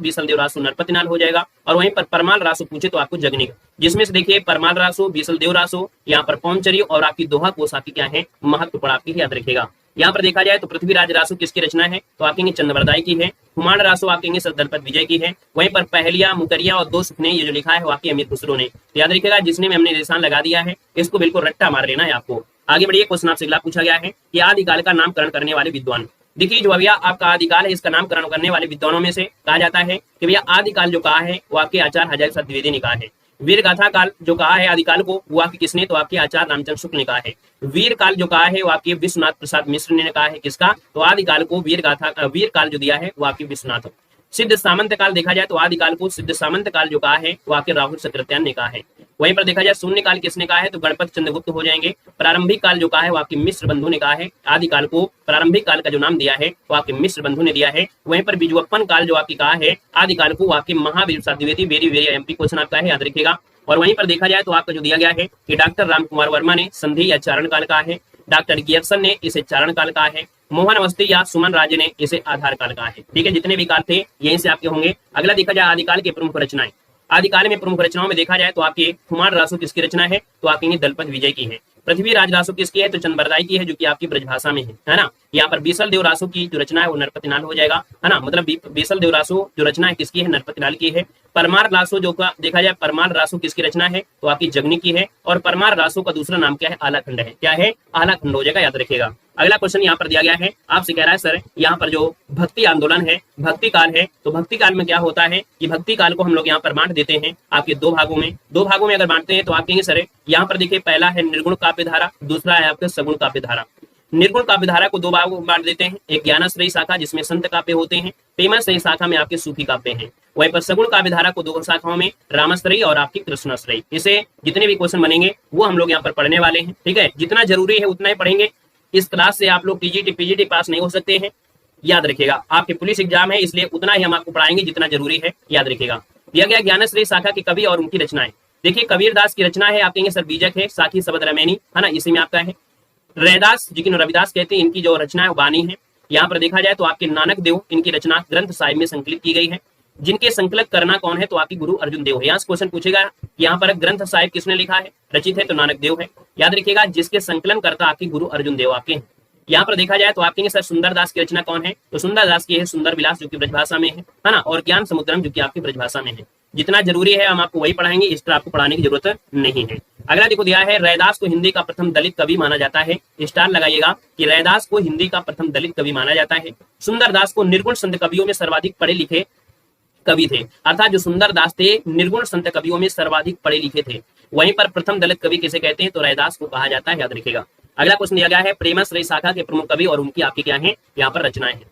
नरपतिनाल हो जाएगा। और वहीं पर परमाल रासु पूछे तो आपको जगनी, जिसमें से देखिए परमाल रासु, बीसल देवरासु, यहाँ पर पवनचर्यु और आपकी दोहा कोश आपकी क्या है महत्वपूर्ण आपकी, याद रखेगा। यहाँ पर देखा जाए तो पृथ्वीराज रासु किसकी रचना है? तो आप कहेंगे चंद्रवरदाई की है। हुमायूं रासु आप कहेंगे सर दलपत विजय की है। वहीं पर पहलिया, मुकरिया और दो सुखने ये जो लिखा है वो आपकी अमीर खुसरो ने। तो याद रखिएगा, जिसने में हमने निशान लगा दिया है इसको बिल्कुल रट्टा मार लेना है आपको। आगे बढ़िए, क्वेश्चन आपसे अगला पूछा गया है कि आदिकाल का नामकरण करने वाले विद्वान। देखिए जो भैया आपका आदिकाल है इसका नामकरण करने वाले विद्वानों में से कहा जाता है कि भैया आदिकाल जो कहा है वो आपके आचार्य हजारी प्रसाद द्विवेदी ने कहा है। वीर गाथा काल जो कहा है आदिकाल को वो आपकी किसने? तो आपके आचार्य रामचंद्र शुक्ल ने कहा है। वीर काल जो कहा है वो आपके विश्वनाथ प्रसाद मिश्र ने कहा है। किसका? तो आदिकाल को वीर काल जो दिया है वो आपके विश्वनाथ। सिद्ध सामंत काल देखा जाए तो आदिकाल को सिद्ध सामंत काल जो कहा है वो आपके राहुल सक्रात्यायन ने कहा है। वहीं पर देखा जाए शून्य काल किसने कहा है? तो गणपति चंद्रगुप्त हो जाएंगे। प्रारंभिक काल जो कहा है वो आपके मिश्र बंधु ने कहा है। आदिकाल को प्रारंभिक काल का जो नाम दिया है वो आपके मिश्र बंधु ने दिया है। वहीं पर बीजवप्पन काल जो आपकी कहा है आदिकाल को आपके Mahavir Prasad Dwivedi, very very MP question आपका है, याद रखिएगा। और वहीं पर देखा जाए तो आपका जो दिया गया है कि डॉक्टर रामकुमार वर्मा ने संधि या चारण काल कहा है। डॉक्टर गियर्सन ने इसे चारण काल कहा है। मोहन अवस्थी या सुमन राजे ने इसे आधार काल कहा है। ठीक है, जितने भी काल थे यहीं से आपके होंगे। अगला देखा जाए आदिकाल के प्रमुख रचनाएं। आदिकाल में प्रमुख रचनाओं में देखा जाए तो आपके हुमायूं रासु किसकी रचना है? तो आप कहेंगे दलपत विजय की है। पृथ्वीराज रासु किसकी है? तो चंद्रवरदाई की है, जो कि आपकी ब्रजभाषा में है ना। यहाँ पर बीसल देव रासु की जो रचना है वो नरपतिनाल हो जाएगा, है ना। मतलब बीसल देव रासु जो रचना है किसकी है? नरपतिनाल की है। परमार रासु जो का देखा जाए परमार रासु किसकी रचना है? तो आपकी जगनी की है। और परमार रासु का दूसरा नाम क्या है? आलाखंड है। क्या है? आलाखंड हो जाएगा, याद रखिएगा। अगला क्वेश्चन यहाँ पर दिया गया है, आपसे कह रहा है सर यहाँ पर जो भक्ति आंदोलन है, भक्ति काल है, तो भक्ति काल में क्या होता है कि भक्ति काल को हम लोग यहाँ पर बांट देते हैं आपके दो भागों में अगर बांटते हैं तो आप कहेंगे सर यहाँ पर देखिए पहला है निर्गुण काव्य धारा, दूसरा है आपका सगुण काव्य धारा। निर्गुण काव्य धारा को दो भागों में बांट देते हैं, एक ज्ञानाश्रयी शाखा जिसमें संत काव्य होते हैं, प्रेमाश्रयी शाखा में आपके सूफी काव्य हैं। वहीं पर सगुण काव्य धारा को दो शाखाओं में रामाश्रयी और आपकी कृष्णाश्रयी। इसे जितने भी क्वेश्चन बनेंगे वो हम लोग यहाँ पर पढ़ने वाले हैं। ठीक है, जितना जरूरी है उतना ही पढ़ेंगे। इस क्लास से आप लोग टीजीटी पीजीटी पास नहीं हो सकते हैं, याद रखिएगा। आपके पुलिस एग्जाम है इसलिए उतना ही हम आपको पढ़ाएंगे जितना जरूरी है, याद रखिएगा। दिया गया ज्ञानाश्रयी शाखा के कवि और उनकी रचनाएं। देखिए कबीरदास की रचना है, आप कहेंगे सर बीजक है, साखी शब्द रमैनी, है ना, इसी में आपका है। रैदास जिनको रविदास कहते हैं, इनकी जो रचना है वो वाणी है। यहाँ पर देखा जाए तो आपके नानक देव, इनकी रचना ग्रंथ साहिब में संकलित की गई है। जिनके संकलक करना कौन है? तो आपकी गुरु अर्जुन देव है। यहाँ से क्वेश्चन पूछेगा यहाँ पर ग्रंथ साहिब किसने लिखा है, रचित है? तो नानक देव है, याद रखिएगा। जिसके संकलन करता आपकी गुरु अर्जुन देव आपके हैं। यहाँ पर देखा जाए तो आप कहेंगे सर सुंदरदास की रचना कौन है? तो सुंदरदास की है सुंदर विलास, जो कि ब्रजभाषा में है ना, और ज्ञान समुद्रम जो कि आपकी ब्रजभाषा में है। जितना जरूरी है हम आपको वही पढ़ाएंगे, इस पर आपको पढ़ाने की जरूरत नहीं है। अगला देखो दिया है रैदास को हिंदी का प्रथम दलित कवि माना जाता है। स्टार लगाइएगा कि रैदास को हिंदी का प्रथम दलित कवि माना जाता है। सुंदरदास को निर्गुण संत कवियों में सर्वाधिक पढ़े लिखे कवि थे, अर्थात जो सुंदरदास थे निर्गुण संत कवियों में सर्वाधिक पढ़े लिखे थे। वहीं पर प्रथम दलित कवि किसे कहते हैं? तो रैदास को कहा जाता है, याद रखिएगा। अगला क्वेश्चन दिया गया है प्रेमाश्रयी शाखा के प्रमुख कवि और उनकी आपकी क्या है यहाँ पर रचनाएं हैं।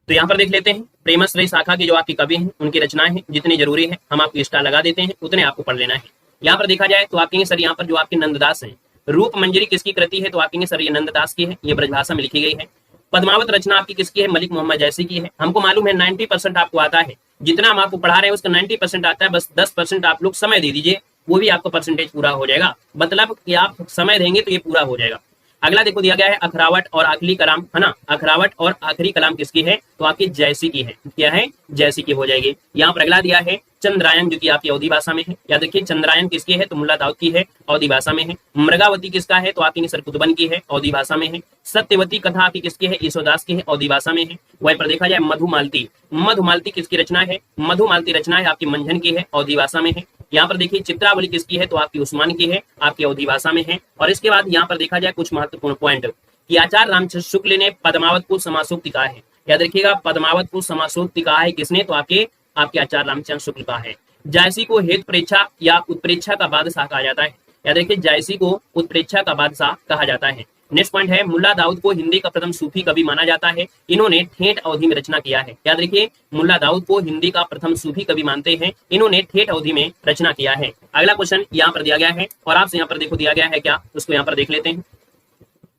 तो यहाँ पर देख लेते हैं प्रेमाश्रयी शाखा के जो आपके कवि हैं उनकी रचनाएं हैं। जितनी जरूरी है हम आपको स्टार लगा देते हैं, उतने आपको पढ़ लेना है। यहाँ पर देखा जाए तो आप कहेंगे सर यहाँ पर जो आपके नंददास हैं, रूप मंजरी किसकी कृति है? तो आप कहेंगे सर ये नंददास की है, ये ब्रजभाषा में लिखी गई है। पद्मावत रचना आपकी किसकी है? मलिक मोहम्मद जैसी की है। हमको मालूम है 90% आपको आता है, जितना हम आपको पढ़ा रहे हैं उसका 90% आता है, बस 10% आप लोग समय दे दीजिए, वो भी आपका परसेंटेज पूरा हो जाएगा। मतलब कि आप समय देंगे तो ये पूरा हो जाएगा। अगला देखो दिया गया है अखरावट और आखिरी कलाम, है ना। अखरावट और आखिरी कलाम किसकी है? तो आपकी जैसी की है। क्या है? जैसी की हो जाएगी। यहाँ पर अगला दिया है चंद्रायन, जो कि आपकी अवधी भाषा में है। याद रखिए चंद्रायन किसकी है? तो मुल्ला दाऊद की है, अवधी भाषा में है। मृगावती किसका है? तो आपकी सरकुतबन की है, अवधी भाषा में है। सत्यवती कथा आपकी किसकी है? ईश्वरदास की है, अवधी भाषा में है। वहीं पर देखा जाए मधुमालती, मधुमालती किसकी रचना है? मधुमालती रचना है आपकी मंझन की है, अवधी भाषा में है। यहाँ पर देखिए चित्रावली किसकी है? तो आपकी उस्मान की है, आपकी अवधी भाषा में है। और इसके बाद यहाँ पर देखा जाए कुछ महत्वपूर्ण पॉइंट कि आचार्य रामचंद्र शुक्ल ने पद्मावत को समासोक्ति कहा है। याद रखिएगा पद्मावत को समासोक्ति कहा है किसने? तो आपके आचार्य रामचंद्र शुक्ल का है। जायसी को हेतु परीक्षा या उत्प्रेक्षा का बादशाह कहा जाता है। याद रखिए जायसी को उत्प्रेक्षा का बादशाह कहा जाता है। नेक्स्ट पॉइंट है मुल्ला दाऊद को हिंदी का प्रथम सूफी कवि माना जाता है। इन्होंने ठेठ अवधि में रचना किया है। याद रखिए, मुल्ला दाऊद को हिंदी का प्रथम सूफी कवि मानते हैं। इन्होंने ठेठ अवधि में रचना किया है। अगला क्वेश्चन यहाँ पर दिया गया है और आपसे यहाँ पर देखो दिया गया है क्या, उसको यहाँ पर देख लेते हैं।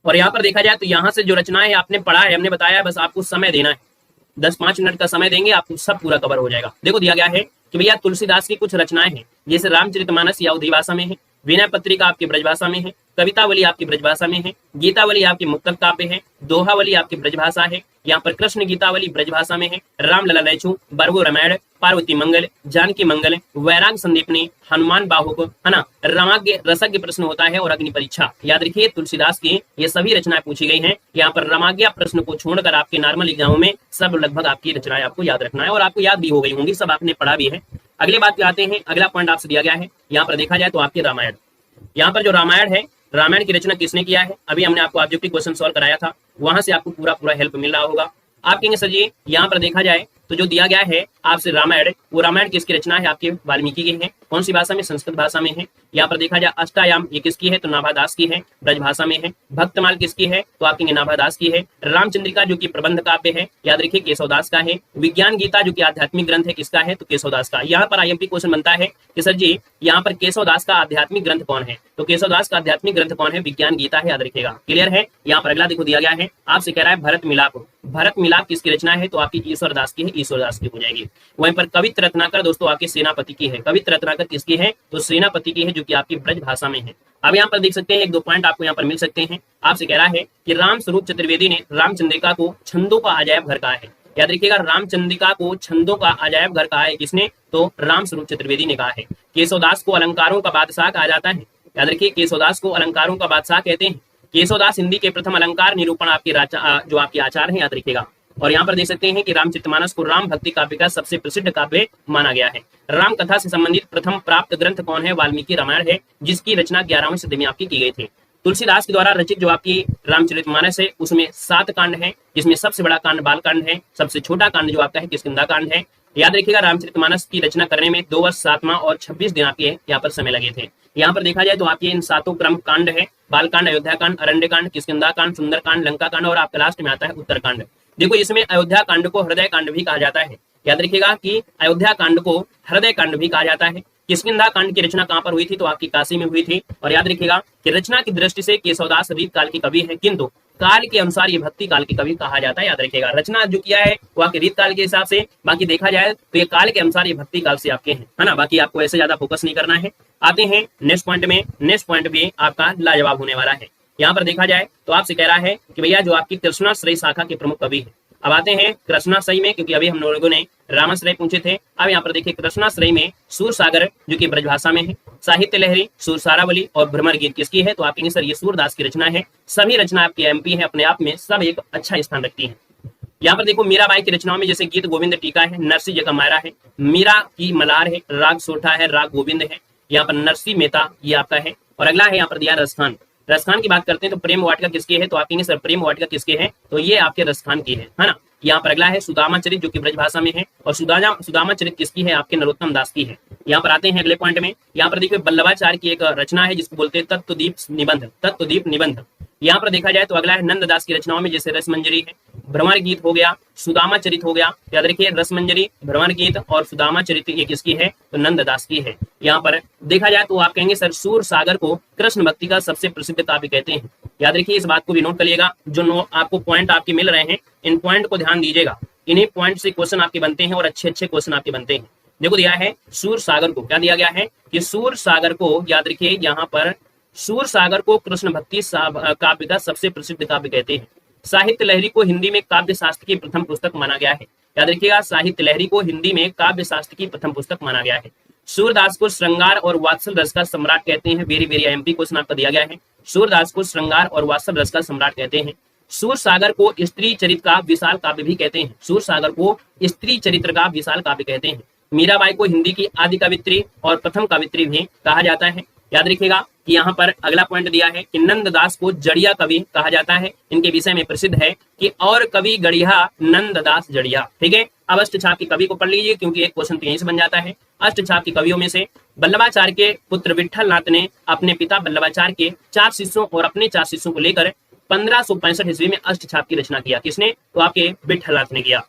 और यहाँ पर देखा जाए तो यहाँ से जो रचनाएं आपने पढ़ा है, हमने बताया, बस आपको समय देना है, 10-5 मिनट का समय देंगे, आपको सब पूरा कवर हो जाएगा। देखो दिया गया है कि भैया तुलसीदास की कुछ रचनाएं हैं, जैसे रामचरितमानस या अवधी भाषा में है, विनय पत्रिका आपकी ब्रजभाषा में है, कवितावली आपकी ब्रजभाषा में है, गीतावली आपकी मुक्तक काव्य है, दोहावली आपकी ब्रजभाषा है, यहाँ पर कृष्ण गीतावली ब्रजभाषा में है, रामलला लैचू, बरगो रामायण, पार्वती मंगल, जानकी मंगल, वैराग संदीपनी, हनुमान बाहुक, है ना, रामाज्ञ रसज्ञ प्रश्न होता है और अग्नि परीक्षा। याद रखिए तुलसीदास की ये सभी रचनाएं पूछी गई हैं। यहाँ पर रामाज्ञा प्रश्न को छोड़कर आपके नॉर्मल एग्जामों में सब लगभग आपकी रचनाएं आपको याद रखना है और आपको याद भी हो गई होंगी, सब आपने पढ़ा भी है। अगली बात पे आते हैं, अगला पॉइंट आपसे दिया गया है, यहाँ पर देखा जाए तो आपके रामायण, यहाँ पर जो रामायण है, रामायण की रचना किसने किया है? अभी हमने आपको ऑब्जेक्टिव क्वेश्चन सॉल्व कराया था, वहां से आपको पूरा हेल्प मिल रहा होगा। आप कहेंगे सर जी यहाँ पर देखा जाए तो जो दिया गया है आपसे रामायण, वो रामायण किसकी रचना है? आपके वाल्मीकि की है। कौन सी भाषा में? संस्कृत भाषा में है। यहाँ पर देखा जाए अष्टायाम ये किसकी है? तो नाभादास की है, ब्रज भाषा में है। भक्तमाल किसकी है? तो आप कहेंगे नाभादास की है। रामचंद्रिका जो कि प्रबंध काव्य है, याद रखिए केशवदास का है। विज्ञान गीता जो कि आध्यात्मिक ग्रंथ है, किसका है? तो केशवदास का। यहाँ पर आईएमपी क्वेश्चन बनता है कि सर जी यहाँ पर केशवदास का आध्यात्मिक ग्रंथ कौन है? तो केशवदास का आध्यात्मिक ग्रंथ कौन है? विज्ञान गीता है, याद रखिएगा। क्लियर है? यहाँ पर अगला देखो दिया गया है, आपसे कह रहा है भरत मिलाप। भरत मिलाप किसकी रचना है? तो आपकी ईश्वरदास की है, ईश्वरदास की हो जाएगी। वहीं पर कवित्र रत्नाकर दोस्तों आपके सेनापति की है। कवित्र रत्नाकर किसकी है? तो सेनापति की है, जो कि आपकी ब्रज भाषा में है। अब यहाँ पर देख सकते हैं, एक दो पॉइंट आपको यहाँ पर मिल सकते हैं। आपसे कह रहा है कि राम स्वरूप चतुर्वेदी ने रामचंद्रिका को छंदों का अजायब घर कहा है। याद रखिएगा, रामचंद्रिका को छंदों का अजायब घर कहा है किसने? तो राम स्वरूप चतुर्वेदी ने कहा है। केशवदास को अलंकारों का बादशाह कहा जाता है। याद रखिए, केशवदास को अलंकारों का बादशाह कहते हैं। केशवदास हिंदी के प्रथम अलंकार निरूपण आपके जो आपके आचार्य हैं, याद रखिएगा। और यहाँ पर देख सकते हैं कि रामचरितमानस को राम भक्ति काव्य का सबसे प्रसिद्ध काव्य माना गया है। राम कथा से संबंधित प्रथम प्राप्त ग्रंथ कौन है? वाल्मीकि रामायण है, जिसकी रचना 11वीं सदी में आपकी की गई थी। तुलसीदास के द्वारा रचित जो आपकी रामचरितमानस है, उसमें 7 कांड है, जिसमें सबसे बड़ा कांड बालकांड है, सबसे छोटा कांड जो आपका है किष्किंधा कांड है। याद रखिएगा, रामचरितमानस की रचना करने में 2 वर्ष 7 माह और 26 दिन आपके यहाँ पर समय लगे थे। यहाँ पर देखा जाए तो आपके इन 7 क्रम कांड है, बालकांड, अयोध्या कांड, अरण्य कांड, किष्किंधा कांड, सुंदर कांड, लंका कांड और आपका लास्ट में आता है उत्तरकांड। देखो इसमें अयोध्या कांड को हृदय कांड भी कहा जाता है। याद रखिएगा कि अयोध्या कांड को हृदय कांड भी कहा जाता है। किष्किंधा कांड की रचना कहाँ पर हुई थी? तो आपकी काशी में हुई थी। और याद रखिएगा कि रचना की दृष्टि से केशवदास रीत काल के कवि है, किंतु काल के अनुसार ये भक्ति काल के कवि कहा जाता है। याद रखिएगा, रचना जो किया है वो आपके रीत काल के हिसाब से, बाकी देखा जाए तो ये काल के अनुसार ये भक्ति काल से आपके हैं, है ना। बाकी आपको ऐसे ज्यादा फोकस नहीं करना है। आते हैं नेक्स्ट पॉइंट में। नेक्स्ट पॉइंट भी आपका लाजवाब होने वाला है। यहाँ पर देखा जाए तो आपसे कह रहा है कि भैया जो आपकी कृष्णाश्रयी शाखा के प्रमुख कवि है। अब आते हैं कृष्णाश्रयी में, क्योंकि अभी हम लोगों ने रामाश्रय पूछे थे। अब यहाँ पर देखिए कृष्णाश्रयी में सूरसागर जो कि ब्रजभाषा में है, साहित्य लहरी, सुरसारावली और भ्रमर गीत किसकी है? तो आप कहेंगे सर ये सूरदास की रचना है। सभी रचना आपकी एमपी है, अपने आप में सब एक अच्छा स्थान रखती है। यहाँ पर देखो मीराबाई की रचनाओं में जैसे गीत गोविंद टीका है, नरसी जगह मायरा है, मीरा की मलार है, राग सोठा है, राग गोविंद है, यहाँ पर नरसी मेहता ये आपका है। और अगला है यहाँ पर दिया रसखान। रसखान की बात करते हैं तो प्रेम वाटिका किसके है? तो आप कहेंगे सर प्रेम वाटिका किसके है? तो ये आपके रसखान की है ना। यहाँ पर अगला है सुदामा चरित जो कि ब्रजभाषा में है, और सुदामा चरित किसकी है? आपके नरोत्तम दास की है। यहाँ पर आते हैं अगले पॉइंट में। यहाँ पर देखिए बल्लभाचार्य की एक रचना है जिसको बोलते हैं तत्वदीप निबंध, तत्वदीप निबंध। यहाँ पर देखा जाए तो अगला है नंददास की रचनाओं में जैसे रसमंजरी है, भ्रमर गीत हो गया, सुदामा चरित हो गया। याद रखिए रसमंजरी, भ्रमर गीत और सुदामा चरित ये किसकी है? तो नंददास की है। यहाँ पर देखा जाए तो आप कहेंगे सर सूर सागर को कृष्ण भक्ति का सबसे प्रसिद्ध काव्य कहते हैं। याद रखिए इस बात को भी नोट करिएगा। जो आपको पॉइंट आपके मिल रहे हैं, इन पॉइंट को ध्यान दीजिएगा। इन्हीं पॉइंट से क्वेश्चन आपके बनते हैं और अच्छे अच्छे क्वेश्चन आपके बनते हैं। देखो दिया है सूर सागर को, क्या दिया गया है कि सूर सागर को, याद रखिए यहाँ पर सूर सागर को कृष्ण भक्ति काव्य का सबसे प्रसिद्ध काव्य कहते हैं। साहित्य लहरी को हिंदी में काव्य शास्त्र की प्रथम पुस्तक माना गया है। याद रखिएगा साहित्य लहरी को हिंदी में काव्य शास्त्र की प्रथम पुस्तक माना गया है। सूरदास को श्रृंगार और वात्सल रस का सम्राट कहते हैं। वेरी वेरी एमपी क्वेश्चन आपका दिया गया है। सूरदास को श्रृंगार और वात्सल रस का सम्राट कहते हैं। सूर सागर को स्त्री चरित्र का विशाल काव्य भी कहते हैं। सूर सागर को स्त्री चरित्र का विशाल काव्य कहते हैं। मीराबाई को हिंदी की आदि कवित्री और प्रथम कवित्री भी कहा जाता है। याद रखिएगा कि यहाँ पर अगला पॉइंट दिया है कि नंददास को जड़िया कवि कहा जाता है। इनके विषय में प्रसिद्ध है कि और कवि गढ़िया नंददास जड़िया। ठीक है, अब अष्टछाप के कवि को पढ़ लीजिए, क्योंकि एक क्वेश्चन तो यहीं से बन जाता है। अष्टछाप के कवियों में से वल्लभाचार्य के पुत्र विठल नाथ ने अपने पिता वल्लभाचार्य के 4 शिष्यों और अपने 4 शिष्यों को लेकर 1565 ईस्वी में अष्टछाप की रचना किया। किसने? तो आपके विठलनाथ ने किया।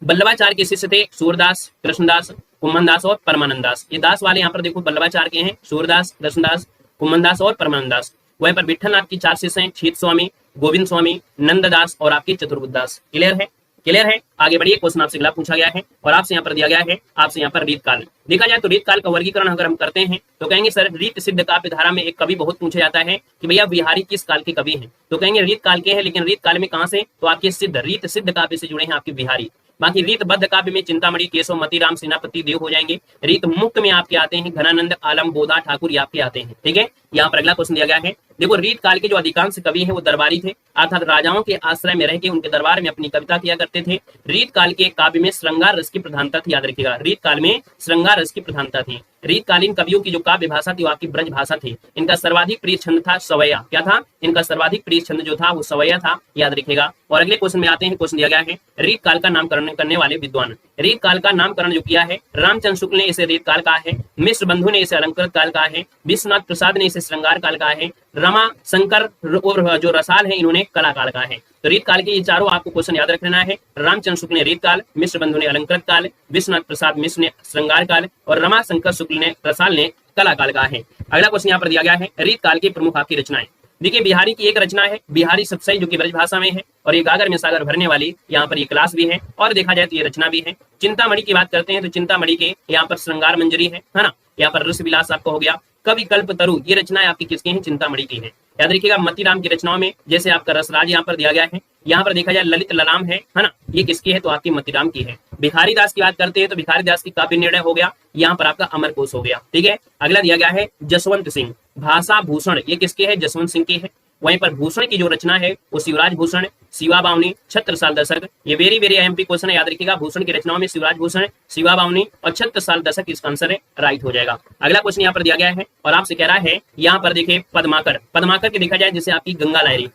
वल्लभाचार्य के शिष्य थे सूरदास, कृष्णदास, कुम्भनदास और परमानंद दास। ये दास वाले यहाँ पर देखो वल्लभाचार्य के हैं, सूरदास, कृष्णदास, कुम्भनदास और परमानंद दास। वहीं पर विठलनाथ की 4 शिष्य हैं, छीत स्वामी, गोविंद स्वामी, नंददास और आपके चतुर्बुद्ध दास। क्लियर है? क्लियर है? आगे बढ़िए, क्वेश्चन आपसे अगला पूछा गया है और आपसे यहाँ पर दिया गया है, आपसे यहाँ पर रीत काल। देखा जाए तो रीत काल का वर्गीकरण अगर हम करते हैं तो कहेंगे सर रीत सिद्ध काव्य धारा में एक कवि बहुत पूछा जाता है कि भैया बिहारी किस काल के कवि हैं, तो कहेंगे रीत काल के हैं, लेकिन रीत काल में कहां से? तो आपके सिद्ध रीत सिद्ध काव्य से जुड़े हैं आपके बिहारी। बाकी रीतबद्ध काव्य में चिंतामणि, केशव, मतीराम, सेनापति, देव हो जाएंगे। रीत मुक्त में आपके आते हैं घनानंद, आलम, बोधा, ठाकुर, ये आपके आते हैं। ठीक है, यहाँ पर अगला क्वेश्चन दिया गया है। देखो रीत काल के जो अधिकांश कवि हैं वो दरबारी थे, अर्थात राजाओं के आश्रय में रह के उनके दरबार में अपनी कविता किया करते थे। रीत काल के काव्य में श्रृंगार रस की प्रधानता थी, याद रखिएगा, रीत काल में श्रृंगार रस की प्रधानता थी। रीतकालीन कवियों की जो काव्य भाषा थी वो आपकी ब्रज भाषा थी। इनका सर्वाधिक प्रिय छंद था सवैया। क्या था? इनका सर्वाधिक प्रिय छंद जो था वो सवैया था, याद रखिएगा। और अगले क्वेश्चन में आते हैं। क्वेश्चन दिया गया है रीत काल का नामकरण करने वाले विद्वान। रीत काल का नामकरण जो किया है रामचंद्र शुक्ल ने इसे रीत काल कहा है, मिश्र बंधु ने इसे अलंकृत काल कहा है, विश्वनाथ प्रसाद ने इसे श्रृंगार काल कहा है, रमा शंकर और जो रसाल है इन्होंने कला काल कहा है। तो रीत काल के ये चारों आपको क्वेश्चन याद रखना है। रामचंद्र शुक्ल ने रीत काल, मिश्र बंधु ने अलंकृत काल, विश्वनाथ प्रसाद मिश्र ने श्रृंगार काल और रमा शंकर शुक्ल ने रसाल ने कला काल कहा है। अगला क्वेश्चन यहाँ पर दिया गया है रीत काल की प्रमुख आपकी रचनाएं। देखिए बिहारी की एक रचना है बिहारी सतसई जो कि ब्रज भाषा में है, और ये गागर में सागर भरने वाली यहाँ पर ये क्लास भी है, और देखा जाए तो ये रचना भी है। चिंतामणि की बात करते हैं तो चिंतामणि के यहाँ पर श्रृंगार मंजरी है ना, यहाँ पर रस विलास आपका हो गया। कवि कल्प तरु ये रचनाएं आपकी किसकी हैं? चिंतामणि की है। याद रखिएगा मतीराम की रचनाओं में जैसे आपका रसराज यहाँ पर दिया गया है, यहाँ पर देखा जाए ललित ललाम है ना, ये किसकी है? तो आपकी मतीराम की है। भिखारी दास की बात करते हैं तो भिखारी दास की काव्य निर्णय हो गया, यहाँ पर आपका अमर कोश हो गया। ठीक है, अगला दिया गया है जसवंत सिंह भाषा भूषण, ये किसके है? जसवंत सिंह की है। वहीं पर भूषण की जो रचना है वो शिवराज भूषण, शिवा बावनी, छत्रसाल दशक, ये वेरी वेरी एमपी क्वेश्चन है, याद रखिएगा। भूषण की रचनाओं में शिवराज भूषण, शिवा बावनी और छत्रसाल दशक इसका आंसर है, राइट हो जाएगा। अगला क्वेश्चन यहाँ पर दिया गया है और आपसे कह रहा है यहाँ पर देखिए पद्माकर। पद्माकर की देखा जाए जैसे आपकी गंगा लहरी,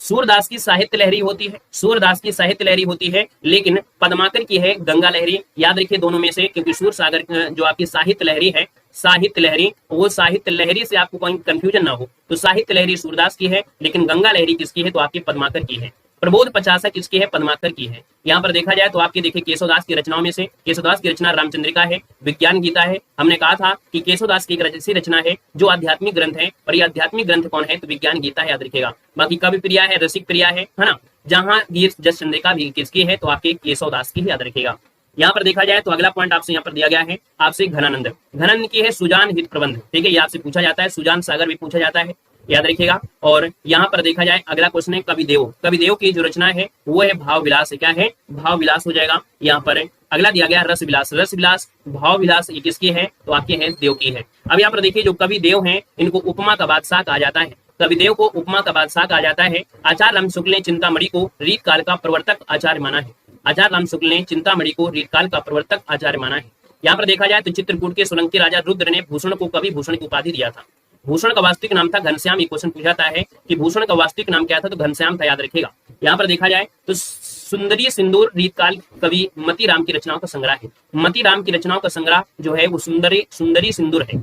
सूरदास की साहित्य लहरी होती है, सूरदास की साहित्य लहरी होती है, लेकिन पद्माकर की है गंगा लहरी। याद रखिए दोनों में से, क्योंकि सूर सागर जो आपकी साहित्य लहरी है, साहित्य लहरी, वो साहित्य लहरी से आपको कोई कंफ्यूजन ना हो तो साहित्य लहरी सूरदास की है, लेकिन गंगा लहरी किसकी है? तो आपकी पद्माकर की है। प्रबोध 50 किसकी है? पद्माकर की है। यहाँ पर देखा जाए तो आपके देखिए केशवदास की रचनाओं में से केशवदास की रचना रामचंद्रिका है, विज्ञान गीता है। हमने कहा था कि केशवदास की एक ऐसी रचना है जो आध्यात्मिक ग्रंथ है, और ये आध्यात्मिक ग्रंथ कौन है? तो विज्ञान गीता है, याद रखिएगा। बाकी कवि प्रिया है, रसिक प्रिया है ना, जहाँ गीत जस चंद्रिका भी किसकी है? तो आपके केशवदास की, याद रखिएगा। यहाँ पर देखा जाए तो अगला पॉइंट आपसे यहाँ पर दिया गया है आपसे घनानंद। घनानंद की है सुजान हित प्रबंध। ठीक है, ये आपसे पूछा जाता है, सुजान सागर भी पूछा जाता है, याद रखिएगा। और यहाँ पर देखा जाए अगला क्वेश्चन है कविदेव। कविदेव की जो रचना है वो है भाव विलास। क्या है? भाव विलास हो जाएगा यहाँ पर। अगला दिया गया रस विलास। रस विलास, भाव विलास ये किसकी है? तो आपके है देव की है। अब यहाँ पर देखिए जो कवि देव हैं इनको उपमा का बादशाह कहा जाता है, कविदेव को उपमा का बादशाह कहा जाता है। आचार्य राम शुक्ल ने चिंतामणि को रीत काल का प्रवर्तक आचार्य माना है। आचार्य राम शुक्ल ने चिंतामणि को रीत काल का प्रवर्तक आचार्य माना है। यहाँ पर देखा जाए तो चित्रकूट के सोलंकी राजा रुद्र ने भूषण को कवि भूषण की उपाधि दिया था। भूषण का वास्तविक नाम था घनश्याम। ये क्वेश्चन पूछा जाता है कि भूषण का वास्तविक नाम क्या था? तो घनश्याम था, याद रखिएगा। यहाँ पर देखा जाए तो सुंदरी सिंदूर रीतकाल कवि मतीराम की रचनाओं का संग्रह है। मतीराम की रचनाओं का संग्रह जो है वो सुंदरी सिंदूर है।